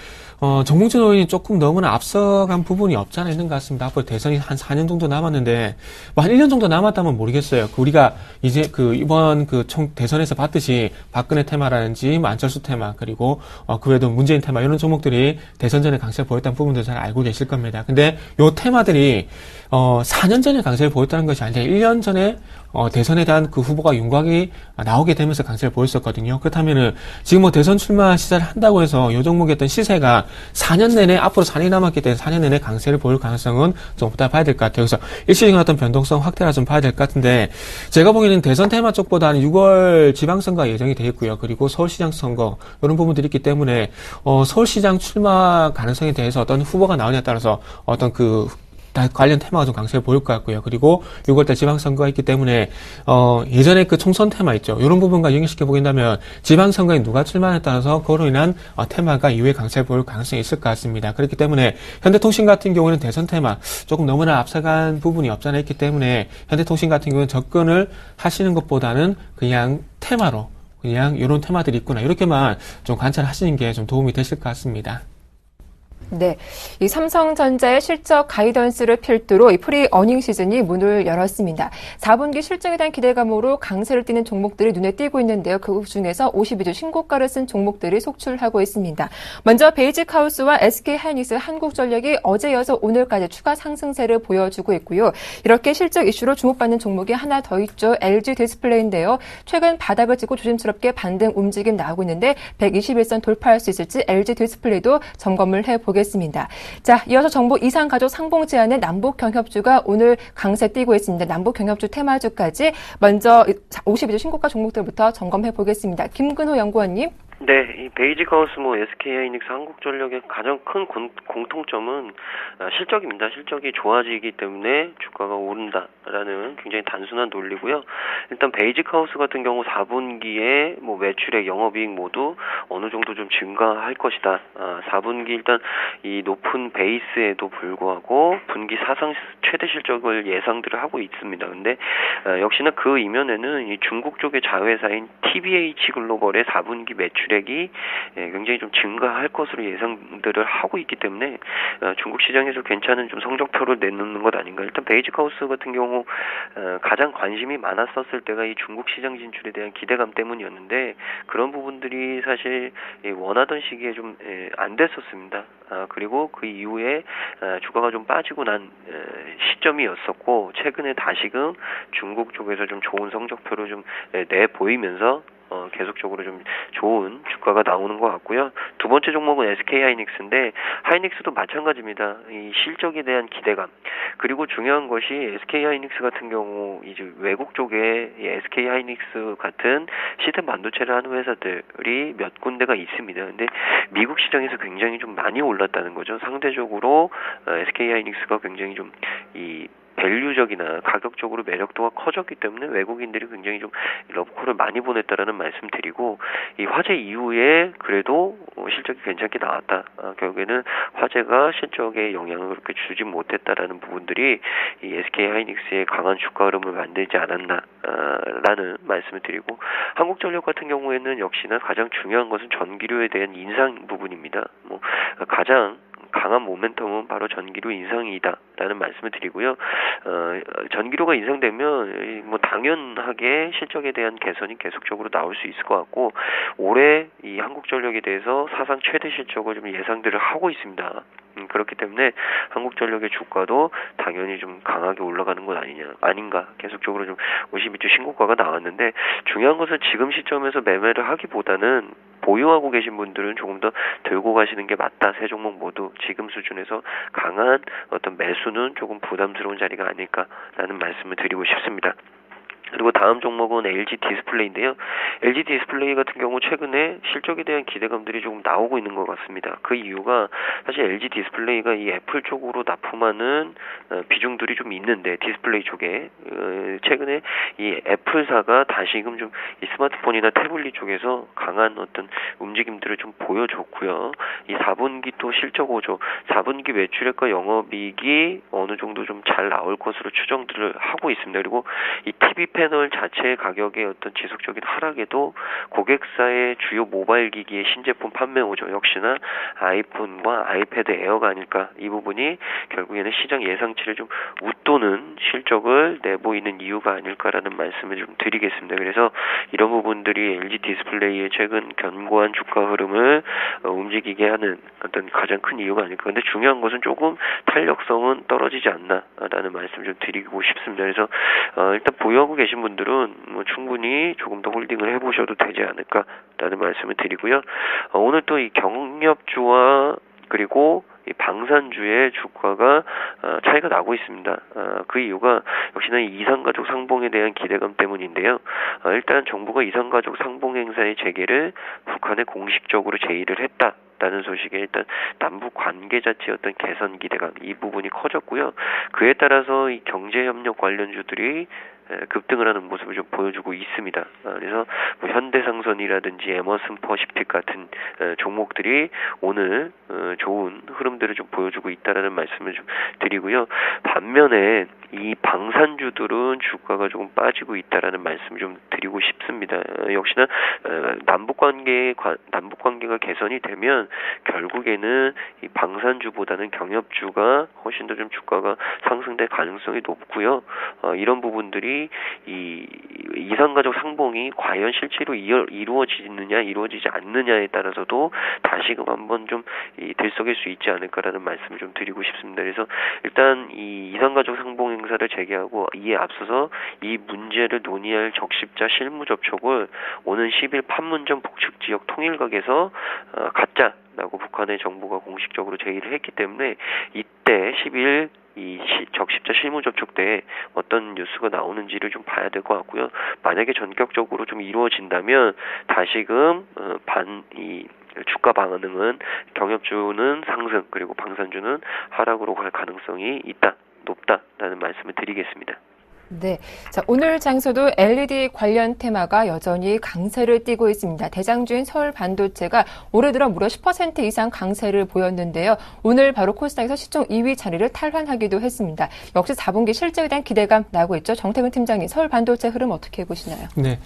정봉준 의원이 조금 너무나 앞서간 부분이 없지 않아 있는 것 같습니다. 앞으로 대선이 한 4년 정도 남았는데, 뭐 한 1년 정도 남았다면 모르겠어요. 우리가 이제 이번 대선에서 봤듯이 박근혜 테마라든지 안철수 테마, 그리고 그 외에도 문재인 테마 이런 종목들이 대선 전에 강세를 보였다는 부분도 잘 알고 계실 겁니다. 근데 요 테마들이 4년 전에 강세를 보였다는 것이 아니라 1년 전에 대선에 대한 그 후보가 윤곽이 나오게 되면서 강세를 보였었거든요. 그렇다면은 지금 뭐 대선 출마 시사를 한다고 해서 요 종목의 어떤 시세가 4년 내내, 앞으로 4년이 남았기 때문에 4년 내내 강세를 보일 가능성은 좀 없다 봐야 될 것 같아요. 그래서 일시적인 어떤 변동성 확대라 좀 봐야 될 것 같은데, 제가 보기에는 대선 테마 쪽보다는 6월 지방선거가 예정이 되어 있고요. 그리고 서울시장 선거 이런 부분들이 있기 때문에 서울시장 출마 가능성에 대해서 어떤 후보가 나오냐에 따라서 어떤 관련 테마가 좀 강세를 보일 것 같고요. 그리고 6월달 지방선거가 있기 때문에 예전에 그 총선 테마 있죠. 이런 부분과 연결시켜 보긴다면 지방선거에 누가 출마에 따라서 그로 인한 테마가 이후에 강세를 보일 가능성이 있을 것 같습니다. 그렇기 때문에 현대통신 같은 경우는 대선 테마 조금 너무나 앞서간 부분이 없지 않아 있기 때문에 현대통신 같은 경우는 접근을 하시는 것보다는 그냥 테마로 그냥 이런 테마들이 있구나 이렇게만 좀 관찰하시는 게 좀 도움이 되실 것 같습니다. 네, 이 삼성전자의 실적 가이던스를 필두로 이 프리 어닝 시즌이 문을 열었습니다. 4분기 실적에 대한 기대감으로 강세를 띠는 종목들이 눈에 띄고 있는데요. 그 중에서 52주 신고가를 쓴 종목들이 속출하고 있습니다. 먼저 베이직하우스와 SK하이닉스, 한국전력이 어제 이어서 오늘까지 추가 상승세를 보여주고 있고요. 이렇게 실적 이슈로 주목받는 종목이 하나 더 있죠. LG 디스플레이인데요. 최근 바닥을 찍고 조심스럽게 반등 움직임 나오고 있는데 121선 돌파할 수 있을지 LG 디스플레이도 점검을 해보겠습니다. 자, 이어서 정부 이상가족 상봉 제한의 남북경협주가 오늘 강세 띄고 있습니다. 남북경협주 테마주까지 먼저 52주 신고가 종목들부터 점검해 보겠습니다. 김근호 연구원님. 네, 이 베이직하우스, SK하이닉스, 한국전력의 가장 큰 공통점은 실적입니다. 실적이 좋아지기 때문에 주가가 오른다라는 굉장히 단순한 논리고요. 일단 베이직하우스 같은 경우 4분기에 매출액, 영업이익 모두 어느 정도 좀 증가할 것이다. 4분기 일단 이 높은 베이스에도 불구하고 분기 사상 최대 실적을 예상들을 하고 있습니다. 근데 역시나 그 이면에는 이 중국 쪽의 자회사인 TBH 글로벌의 4분기 매출 매출액이 굉장히 좀 증가할 것으로 예상들을 하고 있기 때문에 중국 시장에서 괜찮은 좀 성적표를 내놓는 것 아닌가. 일단 베이직하우스 같은 경우 가장 관심이 많았었을 때가 이 중국 시장 진출에 대한 기대감 때문이었는데 그런 부분들이 사실 원하던 시기에 좀 안 됐었습니다. 그리고 그 이후에 주가가 좀 빠지고 난 시점이었었고 최근에 다시금 중국 쪽에서 좀 좋은 성적표를 좀 내보이면서 계속적으로 좀 좋은 주가가 나오는 것 같고요. 두 번째 종목은 SK 하이닉스인데 하이닉스도 마찬가지입니다. 이 실적에 대한 기대감 그리고 중요한 것이 SK 하이닉스 같은 경우 이제 외국 쪽에 SK 하이닉스 같은 시스템 반도체를 하는 회사들이 몇 군데가 있습니다. 근데 미국 시장에서 굉장히 좀 많이 올랐다는 거죠. 상대적으로 SK 하이닉스가 굉장히 좀 이 밸류적이나 가격적으로 매력도가 커졌기 때문에 외국인들이 굉장히 좀 러브콜을 많이 보냈다라는 말씀 드리고 이 화재 이후에 그래도 실적이 괜찮게 나왔다. 결국에는 화재가 실적에 영향을 그렇게 주지 못했다라는 부분들이 이 SK 하이닉스의 강한 주가 흐름을 만들지 않았나라는 말씀을 드리고 한국전력 같은 경우에는 역시나 가장 중요한 것은 전기료에 대한 인상 부분입니다. 가장 강한 모멘텀은 바로 전기료 인상이다라는 말씀을 드리고요. 전기료가 인상되면 뭐 당연하게 실적에 대한 개선이 계속적으로 나올 수 있을 것 같고 올해 이 한국전력에 대해서 사상 최대 실적을 좀 예상들을 하고 있습니다. 그렇기 때문에 한국전력의 주가도 당연히 좀 강하게 올라가는 것 아닌가. 계속적으로 좀 52주 신고가가 나왔는데 중요한 것은 지금 시점에서 매매를 하기보다는 보유하고 계신 분들은 조금 더 들고 가시는 게 맞다. 세 종목 모두 지금 수준에서 강한 어떤 매수는 조금 부담스러운 자리가 아닐까라는 말씀을 드리고 싶습니다. 그리고 다음 종목은 LG 디스플레이인데요. LG 디스플레이 같은 경우 최근에 실적에 대한 기대감들이 조금 나오고 있는 것 같습니다. 그 이유가 사실 LG 디스플레이가 이 애플 쪽으로 납품하는 비중들이 좀 있는데 디스플레이 쪽에 최근에 이 애플사가 다시금 좀 이 스마트폰이나 태블릿 쪽에서 강한 어떤 움직임들을 좀 보여줬고요. 이 4분기 또 실적 5조, 4분기 매출액과 영업이익이 어느 정도 좀 잘 나올 것으로 추정들을 하고 있습니다. 그리고 이 TV 패널 자체의 가격의 어떤 지속적인 하락에도 고객사의 주요 모바일 기기의 신제품 판매 5조 역시나 아이폰과 아이패드 에어가 아닐까. 이 부분이 결국에는 시장 예상치를 좀 웃도는 실적을 내보이는 이유가 아닐까라는 말씀을 좀 드리겠습니다. 그래서 이런 부분들이 LG 디스플레이의 최근 견고한 주가 흐름을 움직이게 하는 어떤 가장 큰 이유가 아닐까. 근데 중요한 것은 조금 탄력성은 떨어지지 않나라는 말씀 좀 드리고 싶습니다. 그래서 일단 보유하고 계신 분들은 뭐 충분히 조금 더 홀딩을 해보셔도 되지 않을까라는 말씀을 드리고요. 오늘 또 이 경협주와 그리고 이 방산주의 주가가 차이가 나고 있습니다. 그 이유가 역시나 이산가족 상봉에 대한 기대감 때문인데요. 일단 정부가 이산가족 상봉 행사의 재개를 북한에 공식적으로 제의를 했다라는 소식에 일단 남북 관계 자체의 어떤 개선 기대감 이 부분이 커졌고요. 그에 따라서 이 경제협력 관련주들이 급등을 하는 모습을 좀 보여주고 있습니다. 그래서 뭐 현대상선이라든지 에머슨 퍼시픽 같은 종목들이 오늘 좋은 흐름들을 좀 보여주고 있다라는 말씀을 좀 드리고요. 반면에 이 방산주들은 주가가 조금 빠지고 있다라는 말씀을 좀 드리고 싶습니다. 역시나 남북 관계가 개선이 되면 결국에는 이 방산주보다는 경협주가 훨씬 더 좀 주가가 상승될 가능성이 높고요. 이런 부분들이 이 이산가족 상봉이 과연 실제로 이루어지느냐 이루어지지 않느냐에 따라서도 다시금 한번 좀 들썩일 수 있지 않을까라는 말씀을 좀 드리고 싶습니다. 그래서 일단 이 이산가족 상봉 행사를 재개하고 이에 앞서서 이 문제를 논의할 적십자 실무 접촉을 오는 10일 판문점 북측지역 통일각에서 갖자라고 북한의 정부가 공식적으로 제의를 했기 때문에 이때 10일 이 적십자 실무 접촉 때 어떤 뉴스가 나오는지를 좀 봐야 될 것 같고요. 만약에 전격적으로 좀 이루어진다면 다시금 이 주가 반응은 경협주는 상승 그리고 방산주는 하락으로 갈 가능성이 높다라는 말씀을 드리겠습니다. 네. 자, 오늘 장소도 LED 관련 테마가 여전히 강세를 띠고 있습니다. 대장주인 서울 반도체가 올해 들어 무려 10% 이상 강세를 보였는데요. 오늘 바로 코스닥에서 시총 2위 자리를 탈환하기도 했습니다. 역시 4분기 실적에 대한 기대감 나고 있죠. 정태근 팀장님, 서울 반도체 흐름 어떻게 보시나요? 네.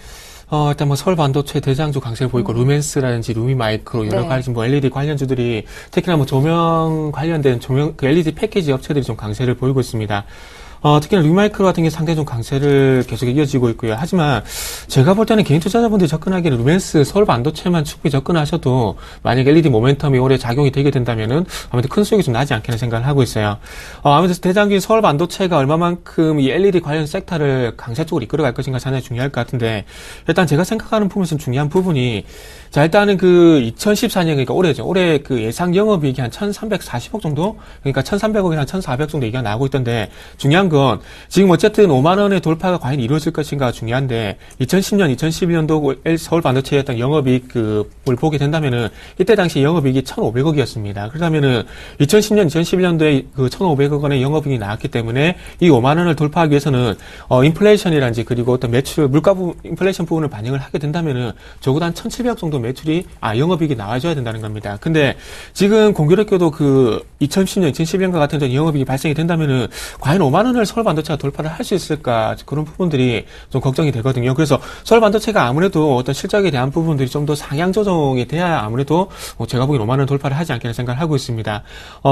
일단 뭐 서울 반도체 대장주 강세를 보이고 루멘스라든지 루미마이크로 여러 네. 가지 뭐 LED 관련주들이 특히나 뭐 조명 관련된 조명 그 LED 패키지 업체들이 좀 강세를 보이고 있습니다. 특히나 루미마이크로 같은 게 상당히 좀 강세를 계속 이어지고 있고요. 하지만 제가 볼 때는 개인 투자자분들이 접근하기에는 루멘스, 서울 반도체만 충분히 접근하셔도 만약 LED 모멘텀이 올해 작용이 되게 된다면은 아무래도 큰 수익이 좀 나지 않겠나 생각을 하고 있어요. 아무래도 대장주인 서울 반도체가 얼마만큼 이 LED 관련 섹터를 강세 쪽으로 이끌어갈 것인가 상당히 중요할 것 같은데 일단 제가 생각하는 부분에서 중요한 부분이 자 일단은 그 2014년 그러니까 올해죠. 올해 그 예상 영업이익이 한 1,340억 정도? 그러니까 1,300억이나 한 1,400억 정도 얘기가 나오고 있던데 중요한 건 지금 어쨌든 5만 원의 돌파가 과연 이루어질 것인가 중요한데 2010년, 2012년도 서울 반도체였던 영업이익 그을 보게 된다면은 이때 당시 영업이익이 1,500억이었습니다. 그렇다면은 2010년, 2011년도에 그 1,500억 원의 영업이익이 나왔기 때문에 이 5만 원을 돌파하기 위해서는 인플레이션이란지 그리고 어떤 매출 물가 인플레이션 부분을 반영을 하게 된다면은 적어도 한 1,700억 정도 매출이 영업이익이 나와줘야 된다는 겁니다. 근데 지금 공교롭게도 그 2010년, 2011년과 같은 영업이익이 발생이 된다면은 과연 5만 원을 서울 반도체가 돌파를 할 수 있을까 그런 부분들이 좀 걱정이 되거든요. 그래서 서울 반도체가 아무래도 어떤 실적에 대한 부분들이 좀 더 상향 조정이 돼야 아무래도 제가 보기엔 5만 원 돌파를 하지 않겠나 생각을 하고 있습니다.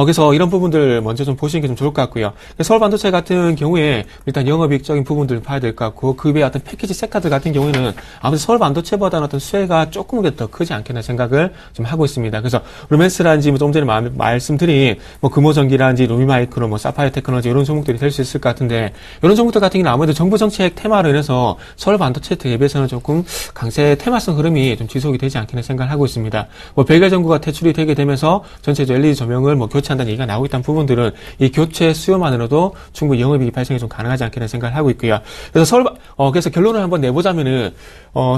그래서 이런 부분들 먼저 좀 보시는 게 좀 좋을 것 같고요. 서울 반도체 같은 경우에 일단 영업이익적인 부분들을 봐야 될 것 같고 그 외에 어떤 패키지 섹터들 같은 경우에는 아무래도 서울 반도체보다는 어떤 수혜가 조금 더 크지 않겠나 생각을 좀 하고 있습니다. 그래서 루멘스라든지 좀 전에 말씀드린 뭐 금호전기라든지 루미마이크로 뭐 사파이어 테크놀로지 이런 종목들이 될 수 있을 것 같은데 이런 종목들 같은 경우는 아무래도 정부 정책 테마로 인해서 서울 반도체 대비해서는 조금 강세 테마성 흐름이 좀 지속이 되지 않겠나 생각을 하고 있습니다. 뭐 별개 전구가 퇴출이 되게 되면서 전체적 LED 조명을 뭐 교체한다는 얘기가 나오고 있다는 부분들은 이 교체 수요만으로도 충분히 영업이익 발생이 좀 가능하지 않겠나 생각을 하고 있고요. 그래서 그래서 결론을 한번 내보자면은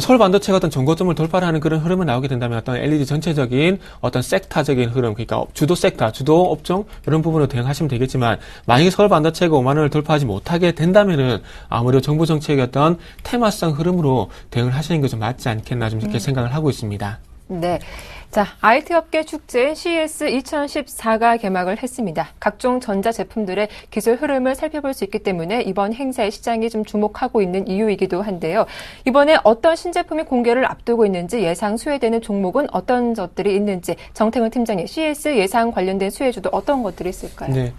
서울 반도체가 어떤 정고점을 돌파하는 그런 흐름을 나오게 된다면 어떤 LED 전체적인 어떤 섹터적인 흐름, 그러니까 주도 섹터, 주도 업종 이런 부분으로 대응하시면 되겠지만 만약에 서울 반도체가 5만 원을 돌파하지 못하게 된다면은 아무래도 정부 정책의 어떤 테마성 흐름으로 대응을 하시는 게 좀 맞지 않겠나 좀 이렇게 생각을 하고 있습니다. 네. 자, IT 업계 축제 CES 2014가 개막을 했습니다. 각종 전자제품들의 기술 흐름을 살펴볼 수 있기 때문에 이번 행사에 시장이 좀 주목하고 있는 이유이기도 한데요. 이번에 어떤 신제품이 공개를 앞두고 있는지 예상 수혜되는 종목은 어떤 것들이 있는지 정태근 팀장의 CES 예상 관련된 수혜주도 어떤 것들이 있을까요? 네.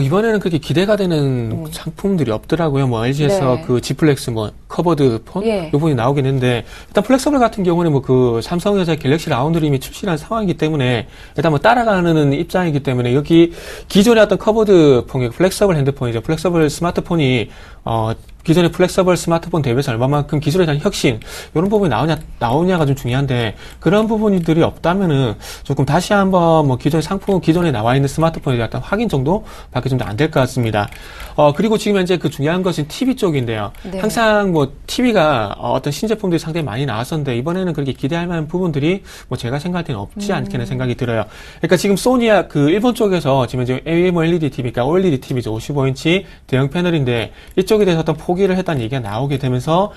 이번에는 그렇게 기대가 되는 상품들이 없더라고요. 뭐 LG에서 네. 그 G 플렉스 뭐 커버드 폰 예. 이 부분이 나오긴 했는데 일단 플렉서블 같은 경우는 뭐 그 삼성전자 갤럭시 라운드를 이미 출시한 상황이기 때문에 일단 뭐 따라가는 입장이기 때문에 여기 기존의 어떤 커버드 폰, 플렉서블 핸드폰이죠. 플렉서블 스마트폰이 기존의 플렉서블 스마트폰 대비해서 얼마만큼 기술에 대한 혁신 이런 부분이 나오냐가 좀 중요한데 그런 부분들이 없다면은 조금 다시 한번 뭐 기존의 상품 기존에 나와 있는 스마트폰에 대한 확인 정도밖에 좀 안 될 것 같습니다. 그리고 지금 현재 그 중요한 것은 TV 쪽인데요. 네. 항상 뭐 TV가 어떤 신제품들이 상당히 많이 나왔었는데 이번에는 그렇게 기대할 만한 부분들이 뭐 제가 생각할 때는 없지 않겠는 생각이 들어요. 그러니까 지금 소니야 그 일본 쪽에서 지금 이제 AMOLED TV, 그러니까 OLED TV죠. 55인치 대형 패널인데 이쪽에 대해서 어떤 포기를 했다는 얘기가 나오게 되면서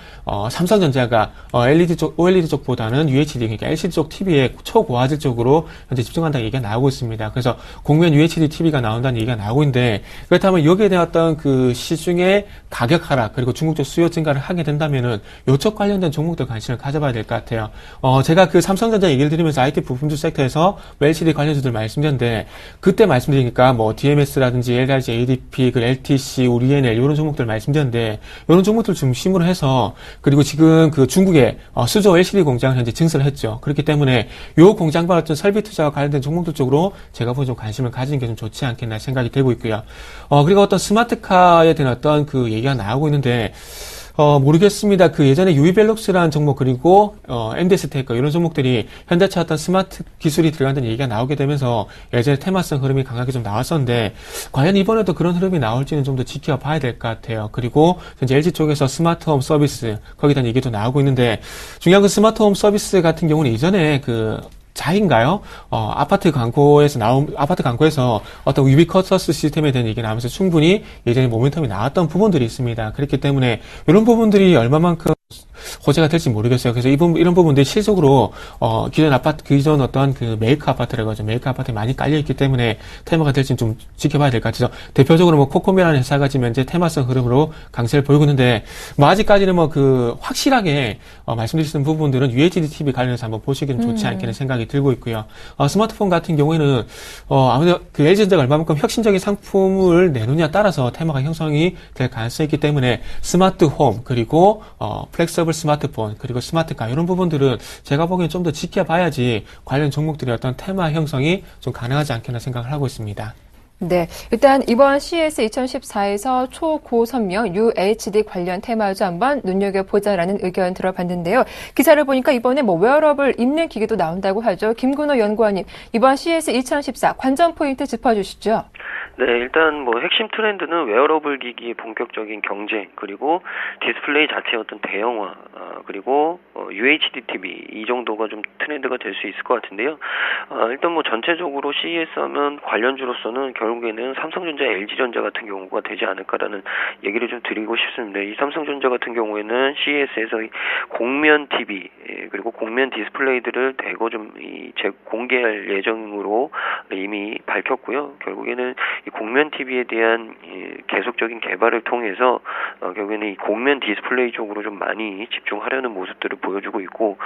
삼성전자가 OLED 쪽보다는 UHD, 그러니까 LCD 쪽 TV에 초고화질 쪽으로 현재 집중한다는 얘기가 나오고 있습니다. 그래서 공면 UHD TV가 나온다는 얘기가 나오고 있는데 그렇다면 여기에 대한 어떤 그 시중의 가격 하락 그리고 중국 쪽 수요 증가를 하게 된다면은 요쪽 관련된 종목들 관심을 가져봐야 될 것 같아요. 제가 그 삼성전자 얘기를 드리면서 IT 부품주 섹터에서 LCD 관련주들 말씀드렸는데 그때 말씀드리니까 뭐 DMS라든지 LRG, ADP, 그 LTC, 우리 ENL 이런 종목들 말씀드렸는데 이런 종목들 중심으로 해서 그리고 지금 그 중국의 수조 LCD 공장을 현재 증설을 했죠. 그렇기 때문에 요 공장과 어떤 설비 투자와 관련된 종목들 쪽으로 제가 보기엔 좀 관심을 가지는 게 좀 좋지 않겠나 생각이 되고 있고요. 그리고 어떤 스마트카에 대한 어떤 그 얘기가 나오고 있는데 모르겠습니다. 그 예전에 유이벨룩스라는 종목 그리고 MDS 테크 이런 종목들이 현대차 어떤 스마트 기술이 들어간다는 얘기가 나오게 되면서 예전에 테마성 흐름이 강하게 좀 나왔었는데 과연 이번에도 그런 흐름이 나올지는 좀 더 지켜봐야 될 것 같아요. 그리고 현재 LG 쪽에서 스마트홈 서비스 거기에 대한 얘기도 나오고 있는데 중요한 그 스마트홈 서비스 같은 경우는 이전에 그 자인가요? 아파트 광고에서 어떤 유비쿼터스 시스템에 대한 얘기가 나오면서 충분히 예전에 모멘텀이 나왔던 부분들이 있습니다. 그렇기 때문에 이런 부분들이 얼마만큼 호재가 될지 모르겠어요. 그래서 이런 부분들이 실속으로 기존 어떤 그 메이크 아파트라고 하죠. 메이크 아파트에 많이 깔려 있기 때문에 테마가 될지는 좀 지켜봐야 될 것 같아서 대표적으로 뭐 코코미라는 회사가 지금 현재 테마성 흐름으로 강세를 보이고 있는데 뭐 아직까지는 뭐 그 확실하게 말씀드리신 부분들은 UHD TV 관련해서 한번 보시기는 좋지 않겠는 생각이 들고 있고요. 스마트폰 같은 경우에는 아무래도 그 LG전자가 얼마만큼 혁신적인 상품을 내놓냐에 따라서 테마가 형성이 될 가능성이 있기 때문에 스마트홈 그리고 플렉서블 스마트폰 그리고 스마트카 이런 부분들은 제가 보기엔 좀 더 지켜봐야지 관련 종목들의 어떤 테마 형성이 좀 가능하지 않겠나 생각을 하고 있습니다. 네, 일단 이번 CES 2014에서 초고선명 UHD 관련 테마주 한번 눈여겨보자라는 의견 들어봤는데요. 기사를 보니까 이번에 뭐 웨어러블 입는 기계도 나온다고 하죠. 김근호 연구원님, 이번 CES 2014 관전 포인트 짚어주시죠. 네, 일단 뭐 핵심 트렌드는 웨어러블 기기의 본격적인 경제, 그리고 디스플레이 자체의 어떤 대형화, 그리고 UHD TV 이 정도가 좀 트렌드가 될 수 있을 것 같은데요. 일단 뭐 전체적으로 CES 하면 관련주로서는 결국에는 삼성전자, LG전자 같은 경우가 되지 않을까라는 얘기를 좀 드리고 싶습니다. 이 삼성전자 같은 경우에는 CES에서 공면 TV 그리고 공면 디스플레이들을 대거 좀 공개할 예정으로 이미 밝혔고요. 결국에는 이 공면 TV에 대한 계속적인 개발을 통해서 결국에는 이 공면 디스플레이 쪽으로 좀 많이 집중하려는 모습들을 보여주고 있고,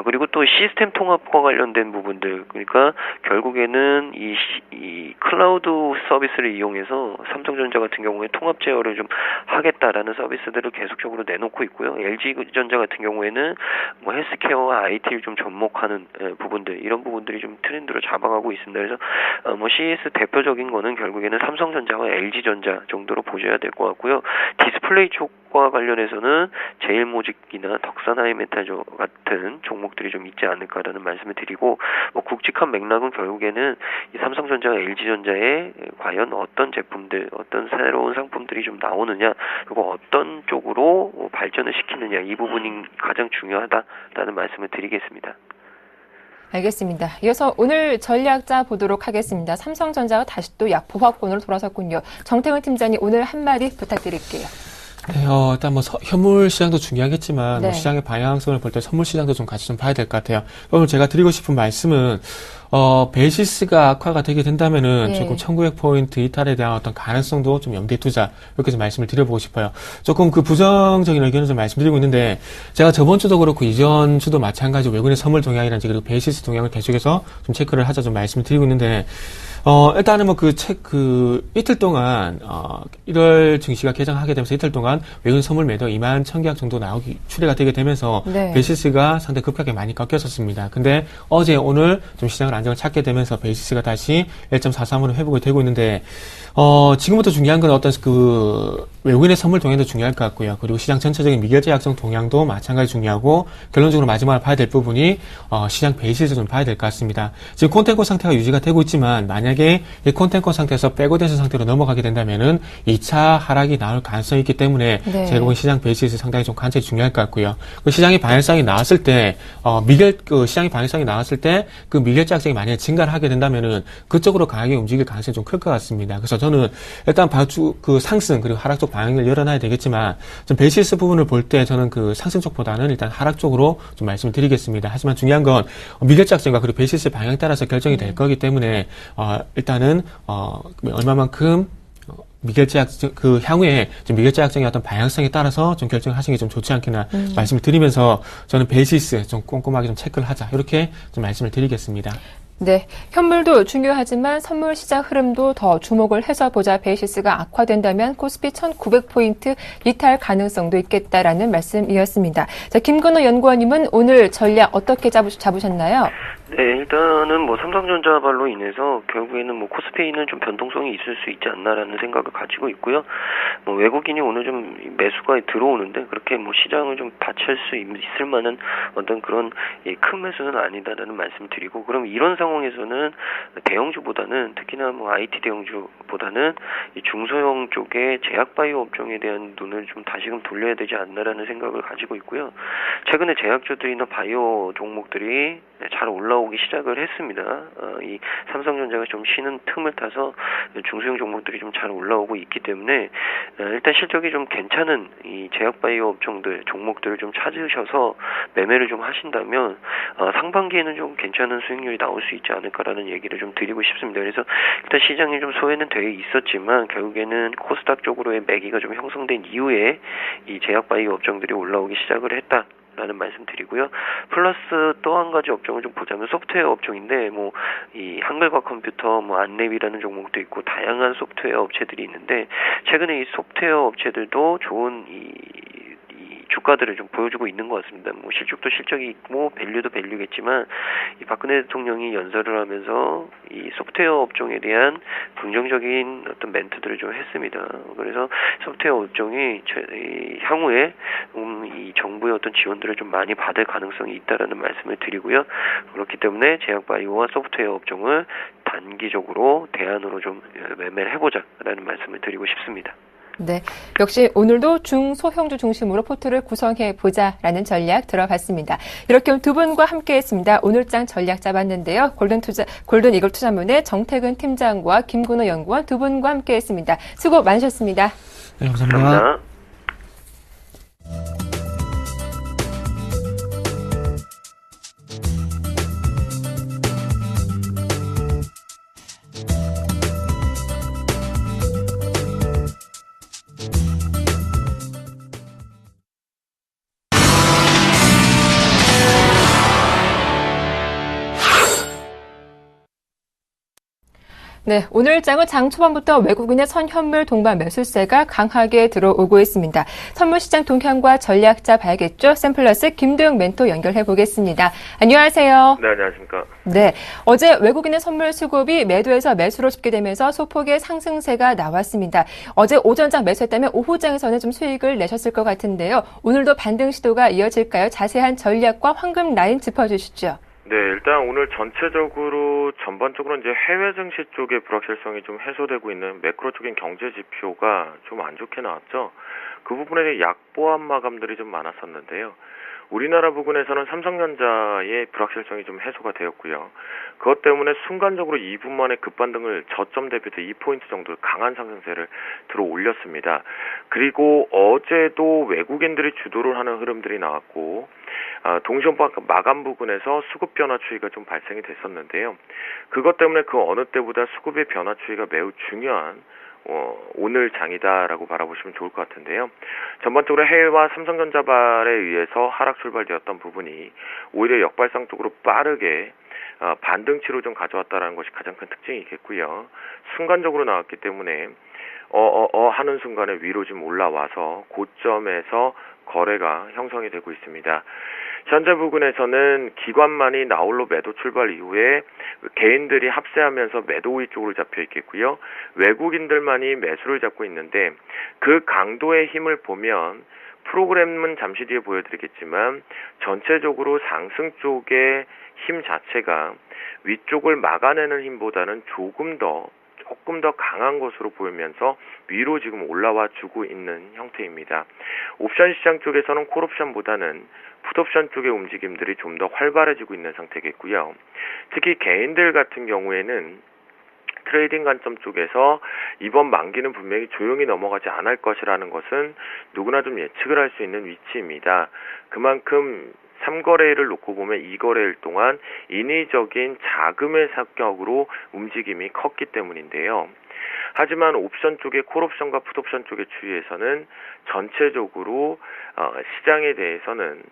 그리고 또 시스템 통합과 관련된 부분들, 그러니까 결국에는 이 클라우드 서비스를 이용해서 삼성전자 같은 경우에 통합 제어를 좀 하겠다라는 서비스들을 계속적으로 내놓고 있고요. LG전자 같은 경우에는 뭐 헬스케어와 IT를 좀 접목하는 부분들, 이런 부분들이 좀 트렌드로 잡아가고 있습니다. 그래서 뭐 CES 대표적인 거는 결국에는 삼성전자와 LG전자 정도로 보셔야 될 것 같고요. 디스플레이 쪽과 관련해서는 제일모직이나 덕산하이메탈 같은 종목들이 좀 있지 않을까라는 말씀을 드리고, 뭐 굵직한 맥락은 결국에는 이 삼성전자와 LG전자에 과연 어떤 제품들, 어떤 새로운 상품들이 좀 나오느냐, 그리고 어떤 쪽으로 발전을 시키느냐, 이 부분이 가장 중요하다라는 말씀을 드리겠습니다. 알겠습니다. 이어서 오늘 전략자 보도록 하겠습니다. 삼성전자가 다시 또 약보합권으로 돌아섰군요. 정태근 팀장님, 오늘 한마디 부탁드릴게요. 네, 일단 뭐 현물 시장도 중요하겠지만 네. 뭐 시장의 방향성을 볼 때 선물 시장도 좀 같이 좀 봐야 될 것 같아요. 오늘 제가 드리고 싶은 말씀은 베이시스가 악화가 되게 된다면은 조금 1900포인트 이탈에 대한 어떤 가능성도 좀 염두에 두자. 이렇게 좀 말씀을 드려보고 싶어요. 조금 그 부정적인 의견을 좀 말씀드리고 있는데, 제가 저번 주도 그렇고 이전 주도 마찬가지로 외국인의 선물 동향이라든지 그리고 베이시스 동향을 계속해서 좀 체크를 하자 좀 말씀을 드리고 있는데, 일단은 뭐 이틀 동안, 1월 증시가 개장하게 되면서 이틀 동안 외국인 선물 매도 2만 1000계약 정도 추례가 되게 되면서 베이시스가 상당히 급하게 많이 꺾였었습니다. 근데 어제 오늘 좀 시장을 안정을 찾게 되면서 베이시스가 다시 1.43으로 회복이 되고 있는데, 지금부터 중요한 건 어떤 외국인의 선물 동향도 중요할 것 같고요. 그리고 시장 전체적인 미결제 약정 동향도 마찬가지 중요하고, 결론적으로 마지막으로 봐야 될 부분이, 시장 베이시스 좀 봐야 될 것 같습니다. 지금 콘텐코 상태가 유지가 되고 있지만, 만약에 이 콘텐코 상태에서 백오데스 상태로 넘어가게 된다면은 2차 하락이 나올 가능성이 있기 때문에, 제가 보기엔 시장 베이시스 상당히 좀 관찰이 중요할 것 같고요. 그 시장의 방향성이 나왔을 때, 시장의 방향성이 나왔을 때, 그 미결제 약정이 만약에 증가를 하게 된다면은, 그쪽으로 강하게 움직일 가능성이 좀 클 것 같습니다. 그래서 저는 일단 그 상승 그리고 하락 쪽 방향을 열어놔야 되겠지만, 좀 베이시스 부분을 볼 때 저는 그 상승 쪽보다는 일단 하락 쪽으로 좀 말씀을 드리겠습니다. 하지만 중요한 건 미결제 약정과 그리고 베이시스 방향에 따라서 결정이 될 거기 때문에 일단은 얼마만큼 미결제 약정, 향후에 좀 미결제 약정의 어떤 방향성에 따라서 좀 결정을 하시는 게 좀 좋지 않겠나 말씀을 드리면서, 저는 베이시스 좀 꼼꼼하게 좀 체크를 하자, 이렇게 좀 말씀을 드리겠습니다. 네, 현물도 중요하지만 선물 시장 흐름도 더 주목을 해서 보자. 베이시스가 악화된다면 코스피 1900포인트 이탈 가능성도 있겠다라는 말씀이었습니다. 자, 김근호 연구원님은 오늘 전략 어떻게 잡으셨나요? 네, 일단은 뭐 삼성전자발로 인해서 결국에는 뭐 코스피는 좀 변동성이 있을 수 있지 않나라는 생각을 가지고 있고요. 뭐 외국인이 오늘 좀 매수가 들어오는데 그렇게 뭐 시장을 좀 받칠 수 있을 만한 어떤 그런 큰 매수는 아니다라는 말씀을 드리고, 그럼 이런 상황에서는 대형주보다는, 특히나 뭐 IT 대형주보다는 이 중소형 쪽의 제약바이오 업종에 대한 눈을 좀 다시금 돌려야 되지 않나라는 생각을 가지고 있고요. 최근에 제약주들이나 바이오 종목들이 잘 올라오고 올라오기 시작을 했습니다. 이 삼성전자가 좀 쉬는 틈을 타서 중소형 종목들이 좀 잘 올라오고 있기 때문에 일단 실적이 좀 괜찮은 이 제약바이오 업종들 종목들을 좀 찾으셔서 매매를 좀 하신다면 상반기에는 좀 괜찮은 수익률이 나올 수 있지 않을까라는 얘기를 좀 드리고 싶습니다. 그래서 일단 시장이 좀 소외는 되어 있었지만 결국에는 코스닥 쪽으로의 매기가 좀 형성된 이후에 이 제약바이오 업종들이 올라오기 시작을 했다. 라는 말씀 드리고요. 플러스 또 한 가지 업종을 좀 보자면 소프트웨어 업종인데 뭐 이 한글과 컴퓨터, 뭐 안랩이라는 종목도 있고 다양한 소프트웨어 업체들이 있는데 최근에 이 소프트웨어 업체들도 좋은 이 주가들을 좀 보여주고 있는 것 같습니다. 뭐 실적도 실적이 있고 밸류도 밸류겠지만 이 박근혜 대통령이 연설을 하면서 이 소프트웨어 업종에 대한 긍정적인 어떤 멘트들을 좀 했습니다. 그래서 소프트웨어 업종이 향후에 이 정부의 어떤 지원들을 좀 많이 받을 가능성이 있다라는 말씀을 드리고요. 그렇기 때문에 제약바이오와 소프트웨어 업종을 단기적으로 대안으로 좀 매매를 해보자라는 말씀을 드리고 싶습니다. 네. 역시 오늘도 중소형주 중심으로 포트를 구성해 보자라는 전략 들어봤습니다. 이렇게 두 분과 함께 했습니다. 오늘장 전략 잡았는데요. 골든 이글 투자문의 정태근 팀장과 김근호 연구원 두 분과 함께 했습니다. 수고 많으셨습니다. 네, 감사합니다. 네, 오늘 장은 장 초반부터 외국인의 선현물 동반 매수세가 강하게 들어오고 있습니다. 선물시장 동향과 전략자 봐야겠죠? 샘플러스 김도영 멘토 연결해 보겠습니다. 안녕하세요. 네, 안녕하십니까. 네, 어제 외국인의 선물 수급이 매도에서 매수로 집계되면서 소폭의 상승세가 나왔습니다. 어제 오전장 매수했다면 오후장에서는 좀 수익을 내셨을 것 같은데요. 오늘도 반등 시도가 이어질까요? 자세한 전략과 황금 라인 짚어주시죠. 네, 일단 오늘 전체적으로 전반적으로 이제 해외 증시 쪽의 불확실성이 좀 해소되고 있는 매크로적인 경제 지표가 좀 안 좋게 나왔죠. 그 부분에 약보합 마감들이 좀 많았었는데요. 우리나라 부근에서는 삼성전자의 불확실성이 좀 해소가 되었고요. 그것 때문에 순간적으로 2분 만에 급반등을 저점 대비해서 2포인트 정도 강한 상승세를 들어 올렸습니다. 그리고 어제도 외국인들이 주도를 하는 흐름들이 나왔고 동시원가 마감 부근에서 수급 변화 추이가 좀 발생이 됐었는데요. 그것 때문에 그 어느 때보다 수급의 변화 추이가 매우 중요한 오늘 장이다라고 바라보시면 좋을 것 같은데요. 전반적으로 해외와 삼성전자발에 의해서 하락 출발되었던 부분이 오히려 역발상 쪽으로 빠르게 반등치로 좀 가져왔다라는 것이 가장 큰 특징이겠고요. 순간적으로 나왔기 때문에 하는 순간에 위로 좀 올라와서 고점에서 거래가 형성이 되고 있습니다. 현재 부근에서는 기관만이 나홀로 매도 출발 이후에 개인들이 합세하면서 매도 우위 쪽으로 잡혀 있겠고요. 외국인들만이 매수를 잡고 있는데 그 강도의 힘을 보면 프로그램은 잠시 뒤에 보여드리겠지만 전체적으로 상승 쪽의 힘 자체가 위쪽을 막아내는 힘보다는 조금 더 강한 것으로 보이면서 위로 지금 올라와 주고 있는 형태입니다. 옵션 시장 쪽에서는 콜옵션보다는 풋옵션 쪽의 움직임들이 좀 더 활발해지고 있는 상태겠고요. 특히 개인들 같은 경우에는 트레이딩 관점 쪽에서 이번 만기는 분명히 조용히 넘어가지 않을 것이라는 것은 누구나 좀 예측을 할 수 있는 위치입니다. 그만큼 3거래일을 놓고 보면 2거래일 동안 인위적인 자금의 습격으로 움직임이 컸기 때문인데요. 하지만 옵션 쪽의 콜옵션과 풋옵션 쪽의 추이에서는 전체적으로 시장에 대해서는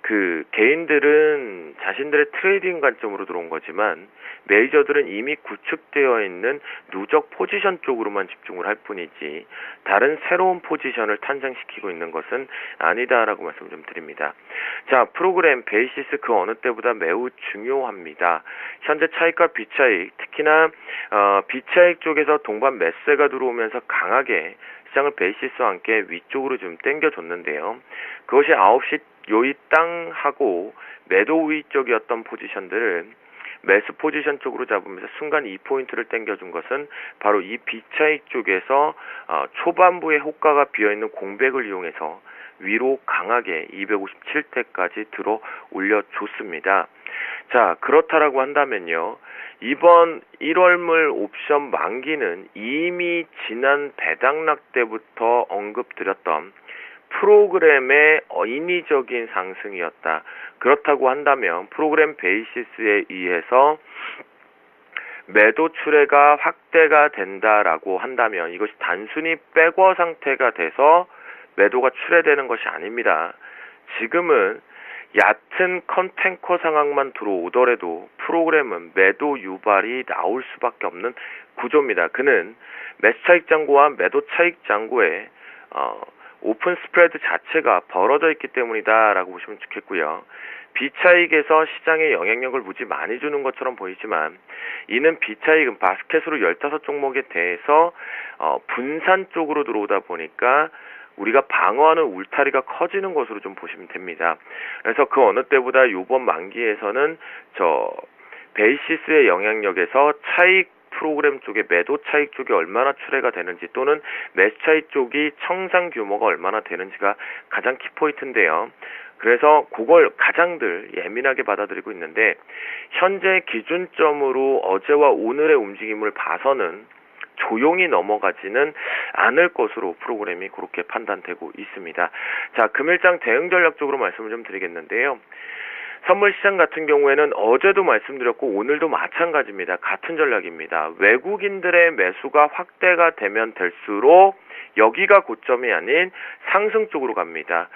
그 개인들은 자신들의 트레이딩 관점으로 들어온 거지만 메이저들은 이미 구축되어 있는 누적 포지션 쪽으로만 집중을 할 뿐이지 다른 새로운 포지션을 탄생시키고 있는 것은 아니다라고 말씀 좀 드립니다. 자, 프로그램 베이시스 그 어느 때보다 매우 중요합니다. 현재 차익과 비차익, 특히나 비차익 쪽에서 동반 매수세가 들어오면서 강하게 시장을 베이시스와 함께 위쪽으로 좀 당겨줬는데요. 그것이 9시 요이 땅 하고 매도 우위 쪽이었던 포지션들을 매수 포지션 쪽으로 잡으면서 순간 2포인트를 당겨준 것은 바로 이 비차익 쪽에서 초반부에 호가가 비어있는 공백을 이용해서 위로 강하게 257대까지 들어 올려줬습니다. 자, 그렇다라고 한다면요. 이번 1월물 옵션 만기는 이미 지난 배당락 때부터 언급드렸던 프로그램의 인위적인 상승이었다. 그렇다고 한다면 프로그램 베이시스에 의해서 매도 출회가 확대가 된다라고 한다면 이것이 단순히 백워 상태가 돼서 매도가 출회되는 것이 아닙니다. 지금은 얕은 컨탱커 상황만 들어오더라도 프로그램은 매도 유발이 나올 수밖에 없는 구조입니다. 그는 매수 차익 잔고와 매도 차익 잔고의 오픈 스프레드 자체가 벌어져 있기 때문이다라고 보시면 좋겠고요. 비차익에서 시장에 영향력을 무지 많이 주는 것처럼 보이지만 이는 비차익은 바스켓으로 15종목에 대해서 분산 쪽으로 들어오다 보니까 우리가 방어하는 울타리가 커지는 것으로 좀 보시면 됩니다. 그래서 그 어느 때보다 이번 만기에서는 베이시스의 영향력에서 차익 프로그램 쪽에 매도 차익 쪽이 얼마나 출회가 되는지 또는 매수 차익 쪽이 청산 규모가 얼마나 되는지가 가장 키포인트인데요. 그래서 그걸 가장들 예민하게 받아들이고 있는데 현재 기준점으로 어제와 오늘의 움직임을 봐서는 조용히 넘어가지는 않을 것으로 프로그램이 그렇게 판단되고 있습니다. 자, 금일장 대응 전략 쪽으로 말씀을 좀 드리겠는데요. 선물 시장 같은 경우에는 어제도 말씀드렸고 오늘도 마찬가지입니다. 같은 전략입니다. 외국인들의 매수가 확대가 되면 될수록 여기가 고점이 아닌 상승 쪽으로 갑니다.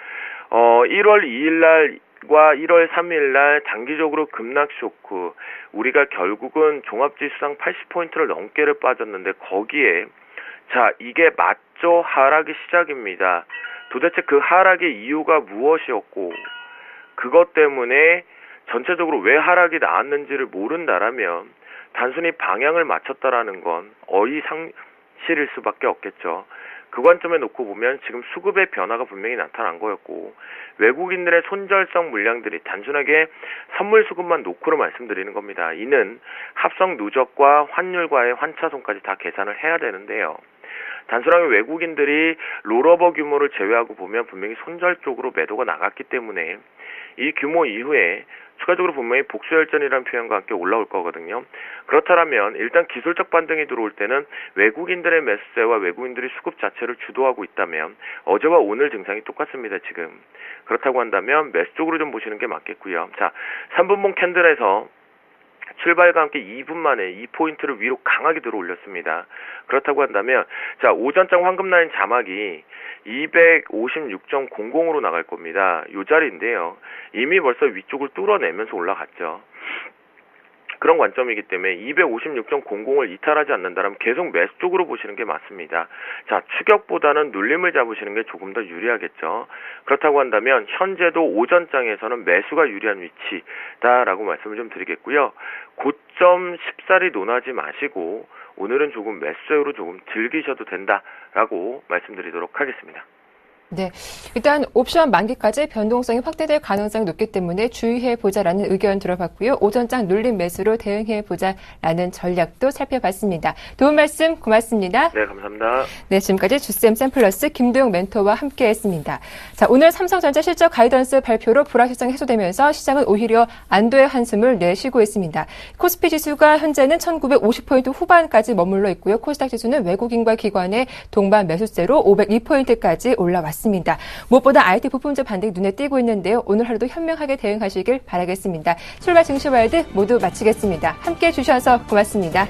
1월 2일 날과 1월 3일 날 단기적으로 급락 쇼크, 우리가 결국은 종합지수상 80포인트를 넘게를 빠졌는데 거기에 자, 이게 맞죠? 하락의 시작입니다. 도대체 그 하락의 이유가 무엇이었고 그것 때문에 전체적으로 왜 하락이 나왔는지를 모른다라면 단순히 방향을 맞췄다라는 건 어이상실일 수밖에 없겠죠. 그 관점에 놓고 보면 지금 수급의 변화가 분명히 나타난 거였고 외국인들의 손절성 물량들이 단순하게 선물 수급만 놓고로 말씀드리는 겁니다. 이는 합성 누적과 환율과의 환차손까지 다 계산을 해야 되는데요. 단순하게 외국인들이 롤오버 규모를 제외하고 보면 분명히 손절 쪽으로 매도가 나갔기 때문에 이 규모 이후에 추가적으로 분명히 복수열전이라는 표현과 함께 올라올 거거든요. 그렇다면 일단 기술적 반등이 들어올 때는 외국인들의 매수세와 외국인들이 수급 자체를 주도하고 있다면 어제와 오늘 증상이 똑같습니다. 지금. 그렇다고 한다면 매수 쪽으로 좀 보시는 게 맞겠고요. 자, 3분봉 캔들에서 출발과 함께 2분 만에 2포인트를 위로 강하게 들어 올렸습니다. 그렇다고 한다면 자, 오전장 황금라인 자막이 256.00으로 나갈 겁니다. 이 자리인데요. 이미 벌써 위쪽을 뚫어내면서 올라갔죠. 그런 관점이기 때문에 256.00을 이탈하지 않는다면 계속 매수 쪽으로 보시는 게 맞습니다. 자, 추격보다는 눌림을 잡으시는 게 조금 더 유리하겠죠. 그렇다고 한다면 현재도 오전장에서는 매수가 유리한 위치다라고 말씀을 좀 드리겠고요. 고점 쉽사리 논하지 마시고 오늘은 조금 매수세로 조금 즐기셔도 된다라고 말씀드리도록 하겠습니다. 네, 일단 옵션 만기까지 변동성이 확대될 가능성이 높기 때문에 주의해보자라는 의견 들어봤고요. 오전장 눌림 매수로 대응해보자라는 전략도 살펴봤습니다. 도움 말씀 고맙습니다. 네, 감사합니다. 네, 지금까지 주쌤 샘플러스 김도영 멘토와 함께했습니다. 자, 오늘 삼성전자 실적 가이던스 발표로 불확실성이 해소되면서 시장은 오히려 안도의 한숨을 내쉬고 있습니다. 코스피 지수가 현재는 1950포인트 후반까지 머물러 있고요. 코스닥 지수는 외국인과 기관의 동반 매수세로 502포인트까지 올라왔습니다. 무엇보다 IT 부품주 반등이 눈에 띄고 있는데요. 오늘 하루도 현명하게 대응하시길 바라겠습니다. 출발 증시와일드 모두 마치겠습니다. 함께해 주셔서 고맙습니다.